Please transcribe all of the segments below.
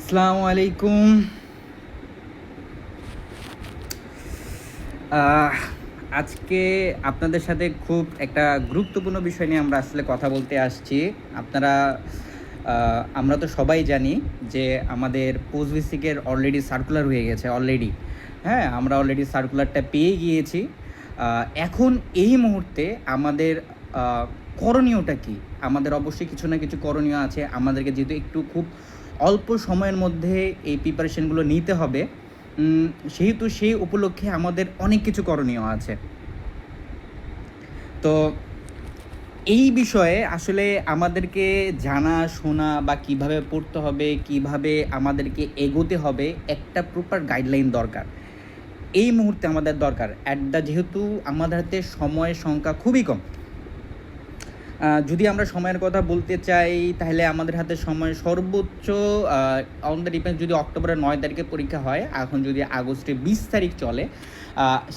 আসসালামু আলাইকুম। আহ, আজকে আপনাদের সাথে খুব একটা গুরুত্বপূর্ণ বিষয় নিয়ে আমরা আসলে কথা বলতে আসছি। আপনারা আমরা তো সবাই জানি যে আমাদের পোস্ট বেসিকের অলরেডি সার্কুলার হয়ে গেছে অলরেডি। হ্যাঁ, আমরা অলরেডি সার্কুলারটা পেয়ে গিয়েছি। এখন এই মুহূর্তে আমাদের করণীয়টা কি? আমাদের অবশ্যই কিছু না কিছু করণীয় আছে। আমাদেরকে যেহেতু একটু খুব অল্প সময়ের মধ্যে এই প্রিপারেশনগুলো নিতে হবে, উম, সেহেতু সেই উপলক্ষে আমাদের অনেক কিছু করণীয় আছে। তো এই বিষয়ে আসলে আমাদেরকে জানা শোনা বা কিভাবে পড়তে হবে, কিভাবে আমাদেরকে এগোতে হবে, একটা প্রপার গাইডলাইন দরকার। এই মুহূর্তে আমাদের দরকার যেহেতু আমাদের হাতে সময়ের সংখ্যা খুবই কম। যদি আমরা সময়ের কথা বলতে চাই, তাহলে আমাদের হাতে সময় সর্বোচ্চ অন দ্য ডিপেন্স। যদি অক্টোবরের 9 তারিখে পরীক্ষা হয়, এখন যদি আগস্টের 20 তারিখ চলে,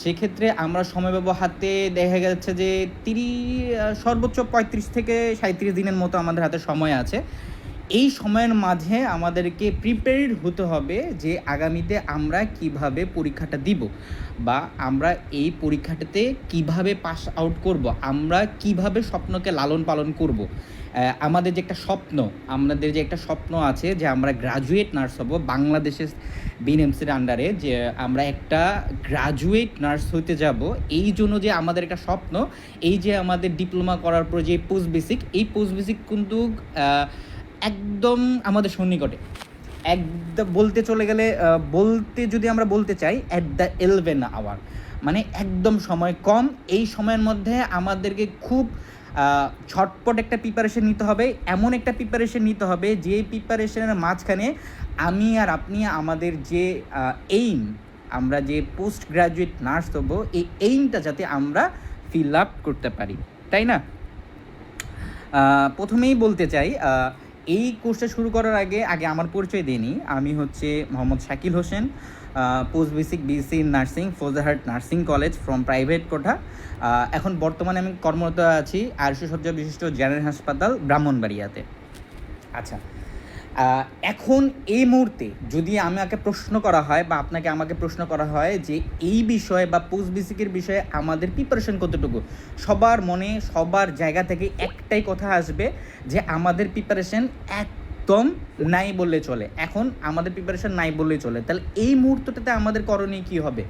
সেক্ষেত্রে আমরা সময় পাবো হাতে, দেখা যাচ্ছে যে সর্বোচ্চ 35 থেকে 37 দিনের মতো আমাদের হাতে সময় আছে। এই সময়ের মাঝে আমাদেরকে প্রিপেয়ার্ড হতে হবে যে আগামীতে আমরা কিভাবে পরীক্ষাটা দিব, বা আমরা এই পরীক্ষাটাতে কিভাবে পাস আউট করব, আমরা কিভাবে স্বপ্নকে লালন পালন করব। আমাদের যে একটা স্বপ্ন, আমাদের যে একটা স্বপ্ন আছে যে আমরা গ্রাজুয়েট নার্স হব বাংলাদেশের বিএনএমসির আন্ডারে, যে আমরা একটা গ্রাজুয়েট নার্স হতে যাব। এই জন্য যে আমাদের একটা স্বপ্ন, এই যে আমাদের ডিপ্লোমা করার পর যে পোস্ট বেসিক, এই পোস্ট বেসিক কিন্তু একদম আমাদের সন্নিকটে। একদম বলতে চলে গেলে, বলতে যদি আমরা বলতে চাই, অ্যাট দ্য 11 আওয়ার, মানে একদম সময় কম। এই সময়ের মধ্যে আমাদেরকে খুব ছটপট একটা প্রিপারেশন নিতে হবে। এমন একটা প্রিপারেশন নিতে হবে যে প্রিপারেশনের মাঝখানে আমি আর আপনি আমাদের যে এইম, আমরা যে পোস্ট গ্রাজুয়েট নার্স হবো, এই এইমটা যাতে আমরা ফিল আপ করতে পারি, তাই না? প্রথমেই বলতে চাই, এই কোর্সটা শুরু করার আগে আগে আমার পরিচয় দিইনি। আমি হচ্ছে Mohammad Shakil Hossain, post basic BSc in nursing, Fazlhat nursing college from private quota. এখন বর্তমানে আমি কর্মরত আছি আরশু সজ্জা বিশিষ্ট জেনারেল হাসপাতাল, ব্রাহ্মণবাড়িয়াতে। আচ্ছা, এখন এই মুহূর্তে যদি আমাকে প্রশ্ন করা হয়, বা আমাকে প্রশ্ন করা হয় যে এই বিষয়ে বা পোস্ট বেসিকের বিষয়ে আমাদের প্রিপারেশন কতটুকু, সবার মনে সবার জায়গা থেকে একটাই কথা আসবে যে আমাদের প্রিপারেশন একদম নাই বললে চলে। এখন আমাদের প্রিপারেশন নাই বললেই চলে। তাহলে এই মুহূর্তটাতে আমাদের করণীয় কী হবে,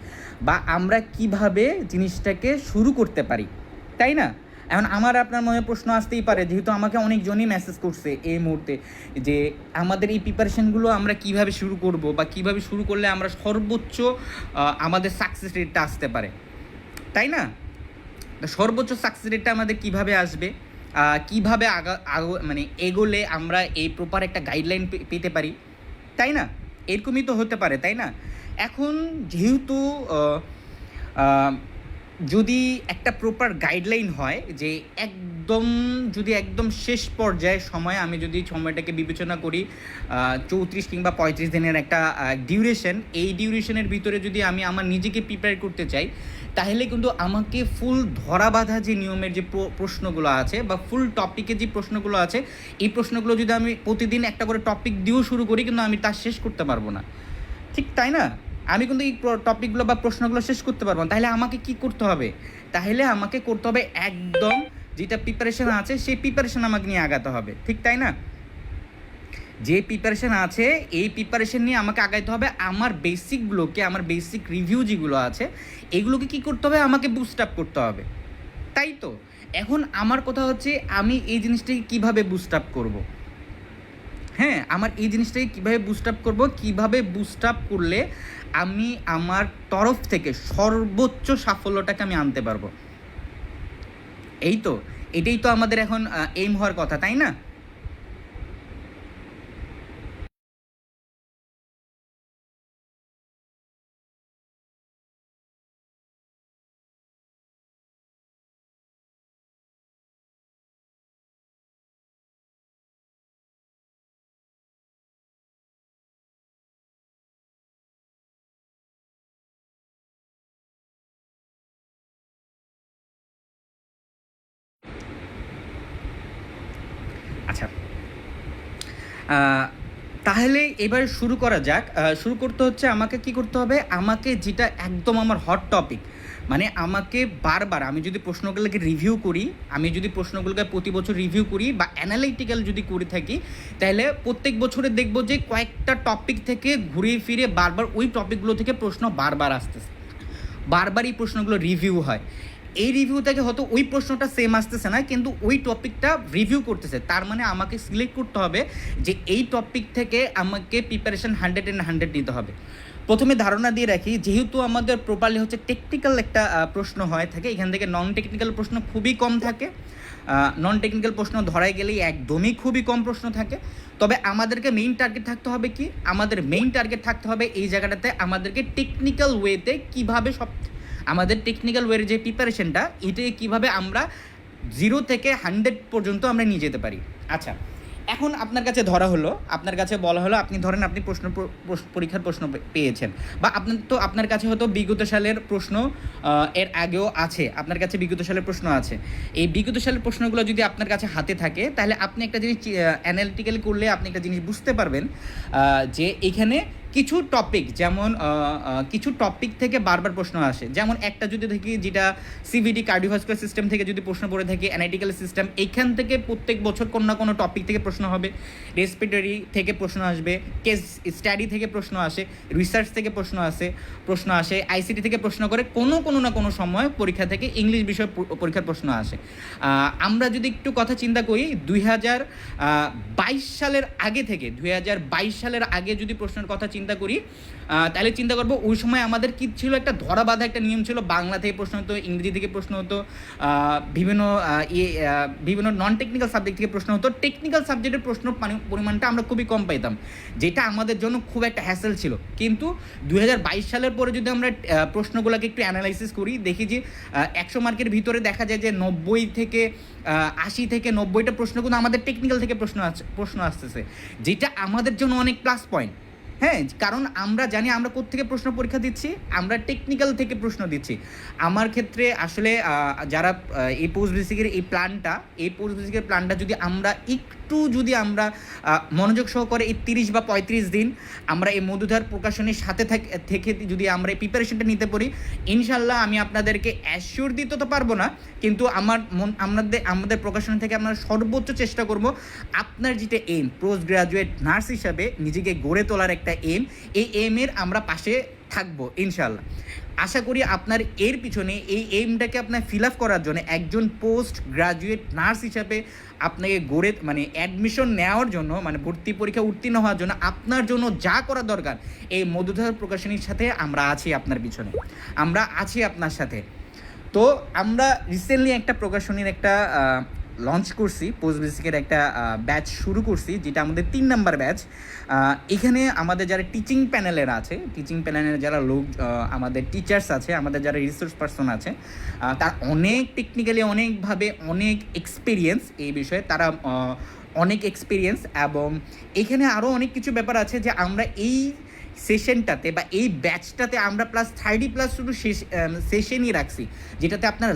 বা আমরা কিভাবে জিনিসটাকে শুরু করতে পারি, তাই না? এখন আমার আপনার মনে প্রশ্ন আসতেই পারে, যেহেতু আমাকে অনেকজনই মেসেজ করছে এই মুহূর্তে, যে আমাদের এই প্রিপারেশনগুলো আমরা কিভাবে শুরু করব, বা কিভাবে শুরু করলে আমরা সর্বোচ্চ আমাদের সাকসেস রেটটা আসতে পারে, তাই না? সর্বোচ্চ সাকসেস রেটটা আমাদের কিভাবে আসবে, কিভাবে মানে এগোলে আমরা এই প্রপার একটা গাইডলাইন পেতে পারি, তাই না? এরকমই তো হতে পারে, তাই না? এখন যেহেতু যদি একটা প্রপার গাইডলাইন হয়, যে একদম যদি একদম শেষ পর্যায়ে সময়, আমি যদি সময়টাকে বিবেচনা করি 34 কিংবা 35 দিনের একটা ডিউরেশন, এই ডিউরেশনের ভিতরে যদি আমি আমার নিজেকে প্রিপেয়ার করতে চাই, তাহলে কিন্তু আমাকে ফুল ধরা বাঁধা যে নিয়মের যে প্রশ্নগুলো আছে, বা ফুল টপিকে যে প্রশ্নগুলো আছে, এই প্রশ্নগুলো যদি আমি প্রতিদিন একটা করে টপিক দিয়েও শুরু করি, কিন্তু আমি তা শেষ করতে পারবো না, ঠিক তাই না? আমি কিন্তু এই টপিকগুলো বা প্রশ্নগুলো শেষ করতে পারবো না। তাহলে আমাকে কি করতে হবে? তাহলে আমাকে করতে হবে একদম যেটা প্রিপারেশন আছে সেই প্রিপারেশন আমাকে নিয়ে আগাতে হবে, ঠিক তাই না? যে প্রিপারেশন আছে এই প্রিপারেশন নিয়ে আমাকে আগাইতে হবে। আমার বেসিকগুলোকে, আমার বেসিক রিভিউ যেগুলো আছে, এগুলোকে কি করতে হবে? আমাকে বুস্ট আপ করতে হবে, তাই তো? এখন আমার কথা হচ্ছে, আমি এই জিনিসটাকে কীভাবে বুস্ট আপ করবো? হ্যাঁ, আমার এই জিনিসটাকে কীভাবে বুস্ট আপ করবো, কীভাবে বুস্ট আপ করলে আমি আমার তরফ থেকে সর্বোচ্চ সাফল্যটাকে আমি আনতে পারবো, এই তো, এটাই তো আমাদের এখন এইম হওয়ার কথা, তাই না? আচ্ছা, তাহলে এবার শুরু করা যাক। শুরু করতে হচ্ছে আমাকে কি করতে হবে, আমাকে যেটা একদম আমার হট টপিক, মানে আমাকে বারবার আমি যদি প্রশ্নগুলোকে রিভিউ করি, আমি যদি প্রশ্নগুলোকে প্রতি বছর রিভিউ করি বা অ্যানালিটিক্যাল যদি করে থাকি, তাহলে প্রত্যেক বছরে দেখবো যে কয়েকটা টপিক থেকে ঘুরে ফিরে বারবার ওই টপিকগুলো থেকে প্রশ্ন বারবার আসতেছে, বারবার এই প্রশ্নগুলো রিভিউ হয়। এই রিভিউ থেকে হয়তো ওই প্রশ্নটা সেম আসতেছে না, কিন্তু ওই টপিকটা রিভিউ করতেছে, তার মানে আমাকে সিলেক্ট করতে হবে যে এই টপিক থেকে আমাকে প্রিপারেশন 100 নিতে হবে। প্রথমে ধারণা দিয়ে রাখি, যেহেতু আমাদের প্রপারলি হচ্ছে টেকনিক্যাল একটা প্রশ্ন হয় থাকে, এখান থেকে নন টেকনিক্যাল প্রশ্ন খুবই কম থাকে। নন টেকনিক্যাল প্রশ্ন ধরাই গেলেই একদমই খুবই কম প্রশ্ন থাকে। তবে আমাদেরকে মেইন টার্গেট থাকতে হবে কি, আমাদের মেইন টার্গেট থাকতে হবে এই জায়গাটাতে আমাদেরকে টেকনিক্যাল ওয়েতে কীভাবে আমাদের টেকনিক্যাল ওয়ের যে প্রিপারেশনটা, এটাকে কীভাবে আমরা 0 থেকে 100 পর্যন্ত আমরা নিয়ে যেতে পারি। আচ্ছা, এখন আপনার কাছে ধরা হলো, আপনার কাছে বলা হলো, আপনি ধরেন আপনি পরীক্ষার প্রশ্ন পেয়েছেন, বা আপনার কাছে হয়তো বিগত সালের প্রশ্ন এর আগেও আছে, আপনার কাছে বিগত সালের প্রশ্ন আছে। এই বিগত সালের প্রশ্নগুলো যদি আপনার কাছে হাতে থাকে, তাহলে আপনি একটা জিনিস অ্যানালিটিক্যালি করলে আপনি একটা জিনিস বুঝতে পারবেন যে এখানে কিছু টপিক, যেমন কিছু টপিক থেকে বারবার প্রশ্ন আসে। যেমন একটা যদি দেখি, যেটা সিভিডি কার্ডিওভাস্কুলার সিস্টেম থেকে যদি প্রশ্ন পড়ে থাকে, অ্যানালিটিক্যাল সিস্টেম, এইখান থেকে প্রত্যেক বছর কোনো না কোনো টপিক থেকে প্রশ্ন হবে। রেসপিরেটরি থেকে প্রশ্ন আসবে, কেস স্টাডি থেকে প্রশ্ন আসে, রিসার্চ থেকে প্রশ্ন আসে, আইসিটি থেকে প্রশ্ন করে, কোনো না কোনো সময় পরীক্ষা থেকে ইংলিশ বিষয় পরীক্ষার প্রশ্ন আসে। আমরা যদি একটু কথা চিন্তা করি, 2022 সালের আগে থেকে 2022 সালের আগে যদি প্রশ্নের কথা চিন্তা করি, তাহলে চিন্তা করবো ওই সময় আমাদের কি ছিল, একটা ধরা বাঁধা একটা নিয়ম ছিল, বাংলা থেকে প্রশ্ন হতো, ইংরেজি থেকে প্রশ্ন হতো, বিভিন্ন নন টেকনিক্যাল সাবজেক্ট থেকে প্রশ্ন হতো। টেকনিক্যাল সাবজেক্টের প্রশ্ন পরিমাণটা আমরা খুবই কম পাইতাম, যেটা আমাদের জন্য খুব একটা হ্যাসেল ছিল। কিন্তু 2022 সালের পরে যদি আমরা প্রশ্নগুলোকে একটু অ্যানালাইসিস করি, দেখি যে 100 মার্কের ভিতরে দেখা যায় যে 90 থেকে 80 থেকে 90টা প্রশ্ন কিন্তু আমাদের টেকনিক্যাল থেকে প্রশ্ন আসতেছে, যেটা আমাদের জন্য অনেক প্লাস পয়েন্ট। হ্যাঁ, কারণ আমরা জানি আমরা কোত্থেকে প্রশ্ন পরীক্ষা দিচ্ছি, আমরা টেকনিক্যাল থেকে প্রশ্ন দিচ্ছি। আমার ক্ষেত্রে আসলে যারা এই পোস্ট বেসিকের এই প্ল্যানটা যদি আমরা যদি আমরা মনোযোগ সহকারে এই 30 বা 35 দিন আমরা এই মধুধার প্রকাশনীর সাথে থেকে যদি আমরা এই প্রিপারেশনটা নিতে পারি, ইনশাল্লাহ আমি আপনাদেরকে অ্যাসিওর দিতে তো পারবো না, কিন্তু আমাদের প্রকাশনী থেকে আমরা সর্বোচ্চ চেষ্টা করব আপনার যেটা এইম, পোস্ট গ্রাজুয়েট নার্স হিসাবে নিজেকে গড়ে তোলার একটা এইম, এই এইমের আমরা পাশে থাকবো ইনশাল্লাহ। আশা করি আপনার এর পিছনে এই এইমটাকে আপনার ফিল আপ করার জন্য, একজন পোস্ট গ্রাজুয়েট নার্স হিসাবে আপনাকে অ্যাডমিশন নেওয়ার জন্য, ভর্তি পরীক্ষা উত্তীর্ণ হওয়ার জন্য আপনার জন্য যা করা দরকার, এই মধুধার প্রকাশনীর সাথে আমরা আছি আপনার পিছনে, আমরা আছি আপনার সাথে। তো আমরা রিসেন্টলি একটা প্রকাশনীর একটা লঞ্চ করছি, পোস্ট বেসিকের একটা ব্যাচ শুরু করছি, যেটা আমাদের 3 নাম্বার ব্যাচ। এখানে আমাদের যারা টিচিং প্যানেলের যারা লোক, আমাদের টিচার্স আছে, আমাদের যারা রিসোর্স পার্সন আছে, তার অনেক টেকনিক্যালি অনেকভাবে অনেক এক্সপিরিয়েন্স এই বিষয়ে, তারা অনেক এক্সপিরিয়েন্স, এবং এখানে আরও অনেক কিছু ব্যাপার আছে যে আমরা এই সেশনটাতে বা এই ব্যাচটাতে আমরা প্লাস 30+ শুধু সেশনই রাখছি, যেটাতে আপনার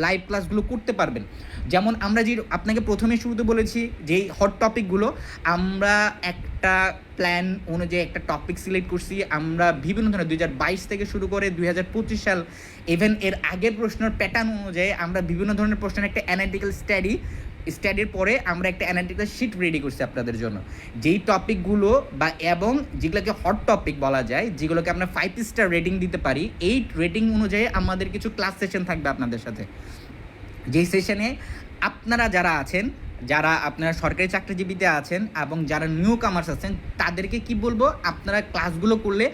লাইভ ক্লাসগুলো করতে পারবেন। যেমন আমরা যে আপনাকে প্রথমে শুরুতে বলেছি যে হট টপিকগুলো, আমরা একটা প্ল্যান অনুযায়ী একটা টপিক সিলেক্ট করছি। আমরা বিভিন্ন ধরনের 2022 থেকে শুরু করে 2025 সাল, ইভেন এর আগের প্রশ্নের প্যাটার্ন অনুযায়ী আমরা বিভিন্ন ধরনের প্রশ্নের একটা অ্যানালিটিক্যাল স্টাডির পরে আমরা একটা অ্যানালিটিক্যাল শিট রেডি করছি আপনাদের জন্য, যেই টপিকগুলো এবং যেগুলোকে হট টপিক বলা যায়, যেগুলোকে আমরা 5 স্টার রেটিং দিতে পারি, এই রেটিং অনুযায়ী আমাদের কিছু ক্লাস সেশন থাকবে আপনাদের সাথে, যেই সেশনে আপনারা যারা আছেন, যারা আপনারা সরকারি চাকরিজীবীতে আছেন এবং যারা নিউ কামার্স আছেন, তাদেরকে কি বলবো, আপনারা ক্লাসগুলো করলে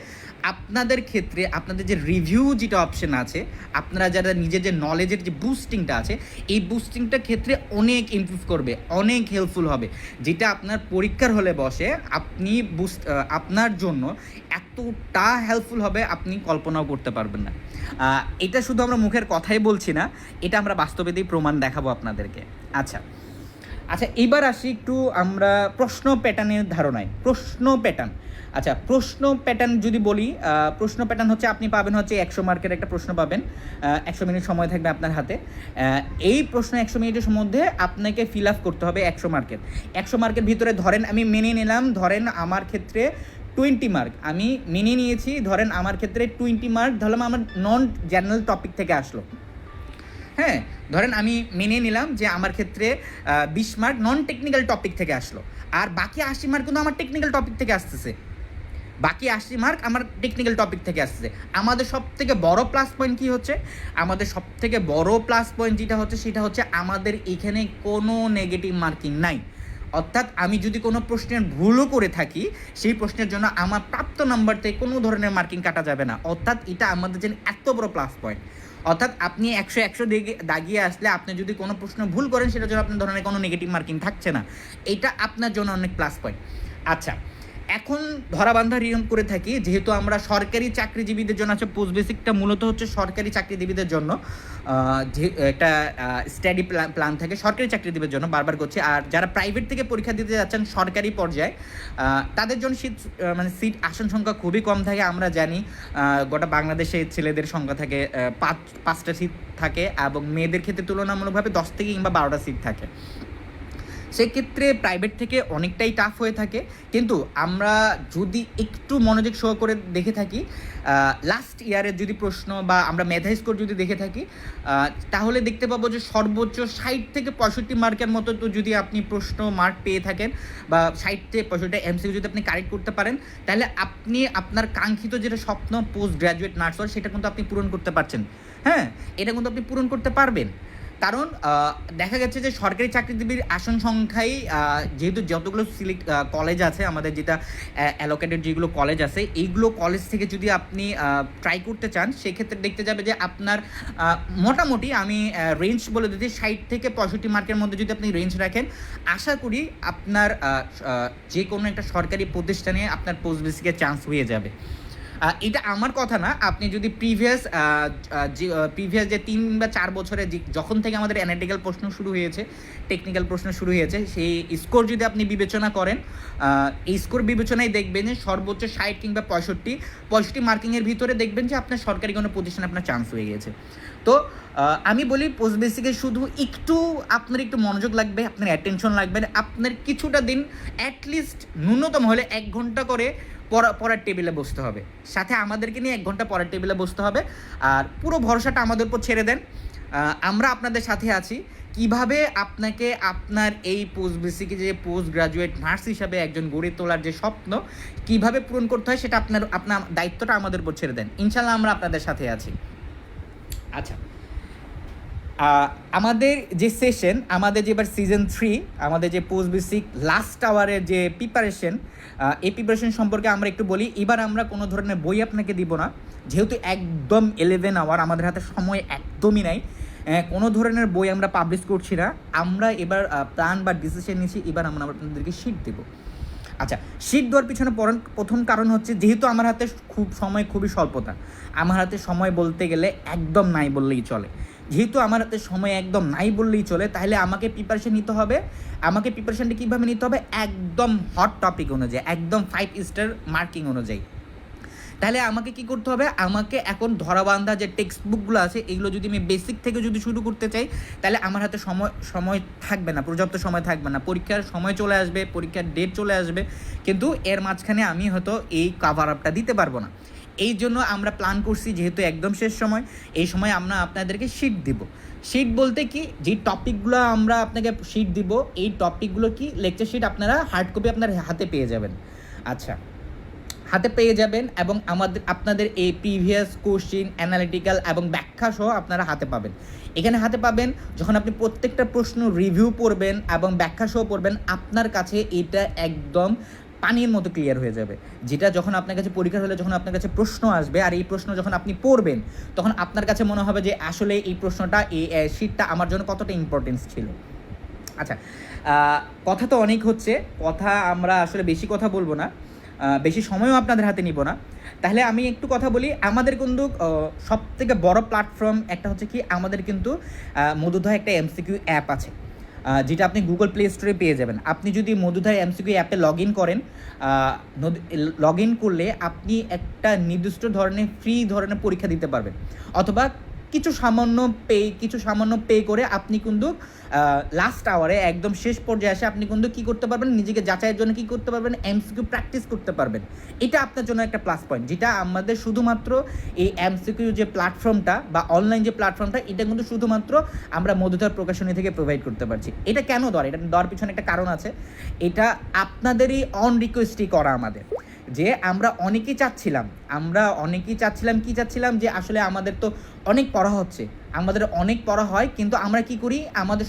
আপনাদের ক্ষেত্রে আপনাদের যে রিভিউ যেটা অপশন আছে, আপনারা যারা নিজের যে নলেজের যে বুস্টিংটা আছে, এই বুস্টিংটার ক্ষেত্রে অনেক ইমপ্রুভ করবে, অনেক হেল্পফুল হবে, যেটা আপনার পরীক্ষার হলে বসে আপনার জন্য এতটা হেল্পফুল হবে আপনি কল্পনাও করতে পারবেন না। এটা শুধু আমরা মুখের কথাই বলছি না, এটা আমরা বাস্তবেতেই প্রমাণ দেখাবো আপনাদেরকে। আচ্ছা, আচ্ছা, এবার আসি একটু আমরা প্রশ্ন প্যাটার্নের ধারণায়। প্রশ্ন প্যাটার্ন, আচ্ছা প্রশ্ন প্যাটার্ন যদি বলি, প্রশ্ন প্যাটার্ন হচ্ছে আপনি পাবেন হচ্ছে 100 মার্কের একটা প্রশ্ন পাবেন, 100 মিনিট সময় থাকবে আপনার হাতে। এই প্রশ্ন 100 মিনিটের মধ্যে আপনাকে ফিল আপ করতে হবে 100 মার্কের। 100 মার্কের ভিতরে ধরেন আমি মেনে নিলাম, ধরেন আমার ক্ষেত্রে 20 মার্ক আমি মেনে নিয়েছি, ধরেন আমার ক্ষেত্রে 20 মার্ক ধরলাম আমার নন জেনারেল টপিক থেকে আসলো। হ্যাঁ, ধরেন আমি মেনে নিলাম যে আমার ক্ষেত্রে 20 মার্ক নন টেকনিক্যাল টপিক থেকে আসলো, আর বাকি 80 মার্ক কিন্তু আমার টেকনিক্যাল টপিক থেকে আসতেছে। বাকি 80 মার্ক আমার টেকনিক্যাল টপিক থেকে আসছে। আমাদের সব থেকে বড় প্লাস পয়েন্ট কী হচ্ছে? আমাদের সব থেকে বড় প্লাস পয়েন্ট যেটা হচ্ছে সেটা হচ্ছে আমাদের এখানে কোনো নেগেটিভ মার্কিং নাই। অর্থাৎ আমি যদি কোনো প্রশ্নের ভুলও করে থাকি, সেই প্রশ্নের জন্য আমার প্রাপ্ত নাম্বার থেকে কোনো ধরনের মার্কিং কাটা যাবে না। অর্থাৎ এটা আমাদের জন্য এত বড় প্লাস পয়েন্ট। অর্থাৎ আপনি 100 দাগিয়ে আসলে আপনি যদি কোনো প্রশ্ন ভুল করেন সেটার জন্য আপনার ধরনের কোনো নেগেটিভ মার্কিং থাকছে না। এটা আপনার জন্য অনেক প্লাস পয়েন্ট। আচ্ছা, এখন ধরাবান্ধা নিয়ম করে থাকি, যেহেতু আমরা সরকারি চাকরিজীবীদের জন্য আছে, পোস্ট বেসিকটা মূলত হচ্ছে সরকারি চাকরিজীবীদের জন্য, যে একটা স্টাডি প্ল্যান থাকে সরকারি চাকরিজীবীদের জন্য, বারবার করছি। আর যারা প্রাইভেট থেকে পরীক্ষা দিতে যাচ্ছেন সরকারি পর্যায়ে, তাদের জন্য সিট আসন সংখ্যা খুবই কম থাকে। আমরা জানি গোটা বাংলাদেশে ছেলেদের সংখ্যা থাকে 5টা সিট থাকে, এবং মেয়েদের ক্ষেত্রে তুলনামূলকভাবে 10 থেকে কিংবা 12টা সিট থাকে। সেক্ষেত্রে প্রাইভেট থেকে অনেকটাই টাফ হয়ে থাকে। কিন্তু আমরা যদি একটু মনোযোগ সহ করে দেখে থাকি, লাস্ট ইয়ারের যদি প্রশ্ন বা আমরা মেধা স্কোর যদি দেখে থাকি, তাহলে দেখতে পাবো যে সর্বোচ্চ 60 থেকে 65 মার্কের মতো তো যদি আপনি প্রশ্ন মার্ক পেয়ে থাকেন, বা 60 থেকে 65টা এমসিকিউ যদি আপনি কারেক্ট করতে পারেন, তাহলে আপনি আপনার কাঙ্ক্ষিত যেটা স্বপ্ন পোস্ট গ্র্যাজুয়েট নার্স হওয়ার, সেটা কিন্তু আপনি পূরণ করতে পারছেন। হ্যাঁ, এটা কিন্তু আপনি পূরণ করতে পারবেন। কারণ দেখা গেছে যে সরকারি চাকরিজীবীর আসন সংখ্যাই, যেহেতু যতগুলো কলেজ আছে আমাদের, যেটা অ্যালোকেটেড যেগুলো কলেজ আছে, এইগুলো কলেজ থেকে যদি আপনি ট্রাই করতে চান, সেক্ষেত্রে দেখতে যাবে যে আপনার মোটামুটি আমি রেঞ্জ বলে দিচ্ছি 60 থেকে 65 মার্কের মধ্যে যদি আপনি রেঞ্জ রাখেন, আশা করি আপনার যে কোনো একটা সরকারি প্রতিষ্ঠানে আপনার পোস্ট বেসিকের চান্স হয়ে যাবে। এটা আমার কথা না, আপনি যদি প্রিভিয়াস যে 3 বা 4 বছরে যখন থেকে আমাদের অ্যানালিটিক্যাল প্রশ্ন শুরু হয়েছে, টেকনিক্যাল প্রশ্ন শুরু হয়েছে, সেই স্কোর যদি আপনি বিবেচনা করেন, এই স্কোর বিবেচনায় দেখবেন যে সর্বোচ্চ 60 কিংবা 65 মার্কিংয়ের ভিতরে দেখবেন যে আপনার সরকারি কোনো প্রতিষ্ঠানে আপনার চান্স হয়ে গেছে। তো আমি বলি পোস্ট বেসিকে শুধু আপনার একটু মনোযোগ লাগবে, আপনার অ্যাটেনশন লাগবে, আপনার কিছুটা দিন অ্যাটলিস্ট ন্যূনতম হলে 1 ঘন্টা করে পড়ার টেবিলে বসতে হবে, সাথে আমাদেরকে নিয়ে 1 ঘন্টা পড়ার টেবিলে বসতে হবে। আর পুরো ভরসাটা আমাদের উপর ছেড়ে দেন, আমরা আপনাদের সাথে আছি। কিভাবে আপনাকে আপনার এই পোস্ট বেসিকে যে পোস্ট গ্রাজুয়েট নার্স হিসাবে একজন গড়ে তোলার যে স্বপ্ন কিভাবে পূরণ করতে হয়, সেটা আপনার দায়িত্বটা আমাদের উপর ছেড়ে দেন। ইনশাল্লাহ আমরা আপনাদের সাথে আছি। আচ্ছা, আমাদের যে সেশন, আমাদের যে এবার সিজন 3, আমাদের যে পোস্ট বেসিক লাস্ট আওয়ারের যে প্রিপারেশন, এই প্রিপারেশন সম্পর্কে আমরা একটু বলি। এবার আমরা কোনো ধরনের বই আপনাকে দিব না, যেহেতু একদম 11 আওয়ার, আমাদের হাতে সময় একদমই নাই। কোনো ধরনের বই আমরা পাবলিশ করছি না। আমরা এবার প্ল্যান বা ডিসিশন নিয়েছি, এবার আমরা আপনাদেরকে শিট দেবো। আচ্ছা, শীত দেওয়ার পিছনে প্রথম কারণ হচ্ছে, যেহেতু আমার হাতে খুবই স্বল্পতা, আমার হাতে সময় বলতে গেলে একদম নাই বললেই চলে। যেহেতু আমার হাতে সময় একদম নাই বললেই চলে, তাহলে আমাকে প্রিপারেশন নিতে হবে। আমাকে প্রিপারেশনটা কীভাবে নিতে হবে? একদম হট টপিক অনুযায়ী, একদম 5 স্টার মার্কিং অনুযায়ী। তাহলে আমাকে কি করতে হবে? আমাকে এখন ধরাবান্ধা যে টেক্সট বুকগুলো আছে, এগুলো যদি আমি বেসিক থেকে যদি শুরু করতে চাই, তাহলে আমার হাতে সময় থাকবে না, পর্যাপ্ত সময় থাকবে না। পরীক্ষার সময় চলে আসবে, পরীক্ষার ডেট চলে আসবে, কিন্তু এর মাঝখানে আমি হয়তো এই কাভার আপটা দিতে পারবো না। এই জন্য আমরা প্ল্যান করছি, যেহেতু একদম শেষ সময়, এই সময় আমরা আপনাদেরকে শিট দিব। শিট বলতে কি, যে টপিকগুলো আমরা আপনাকে শিট দিব, এই টপিকগুলো কি লেকচার শিট আপনারা হার্ড কপি আপনার হাতে পেয়ে যাবেন। আচ্ছা, হাতে পেয়ে যাবেন, এবং আপনাদের এই প্রিভিয়াস কোশ্চিন, অ্যানালিটিক্যাল এবং ব্যাখ্যা সহ আপনারা হাতে পাবেন। এখানে হাতে পাবেন, যখন আপনি প্রত্যেকটা প্রশ্ন রিভিউ পড়বেন এবং ব্যাখ্যা সহ পড়বেন, আপনার কাছে এটা একদম পানির মতো ক্লিয়ার হয়ে যাবে। যেটা যখন আপনার কাছে পরীক্ষা হলে, যখন আপনার কাছে প্রশ্ন আসবে, আর এই প্রশ্ন যখন আপনি পড়বেন, তখন আপনার কাছে মনে হবে যে আসলে এই প্রশ্নটা, এই শিটটা আমার জন্য কতটা ইম্পর্টেন্স ছিল। আচ্ছা, কথা তো অনেক হচ্ছে, কথা আমরা আসলে বেশি কথা বলবো না, বেশি সময়ও আপনাদের হাতে নিব না। তাহলে আমি একটু কথা বলি। আমাদের কিন্তু সবথেকে বড় প্ল্যাটফর্ম একটা হচ্ছে কি, আমাদের কিন্তু মধুধয় একটা এমসিকিউ অ্যাপ আছে। যেটা আপনি গুগল প্লে স্টোরে পেয়ে যাবেন। আপনি যদি মধুধার এমসিকিউ অ্যাপে লগ ইন করেন, লগ ইন করলে আপনি একটা নির্দিষ্ট ধরনের ফ্রি ধরনের পরীক্ষা দিতে পারবেন, অথবা কিছু সামান্য পে করে আপনি কিন্তু লাস্ট আওয়ারে একদম শেষ পর্যায়ে এসে আপনি কিন্তু কী করতে পারবেন, নিজেকে যাচাইয়ের জন্য কী করতে পারবেন, এমসিকিউ প্র্যাকটিস করতে পারবেন। এটা আপনার জন্য একটা প্লাস পয়েন্ট, যেটা আমাদের শুধুমাত্র এই এমসিকিউ যে প্ল্যাটফর্মটা বা অনলাইন যে প্ল্যাটফর্মটা, এটা কিন্তু শুধুমাত্র আমরা মধুধার প্রকাশনী থেকে প্রোভাইড করতে পারছি। এটা কেন দেওয়ার, এটা দেওয়ার পিছনে একটা কারণ আছে। এটা আপনাদেরই অন রিকোয়েস্টই করা আমাদের, যে আমরা অনেকেই চাচ্ছিলাম যে আসলে আমাদের তো অনেক পড়া হচ্ছে, আমাদের অনেক পড়া হয়, কিন্তু আমরা কি করি, আমাদের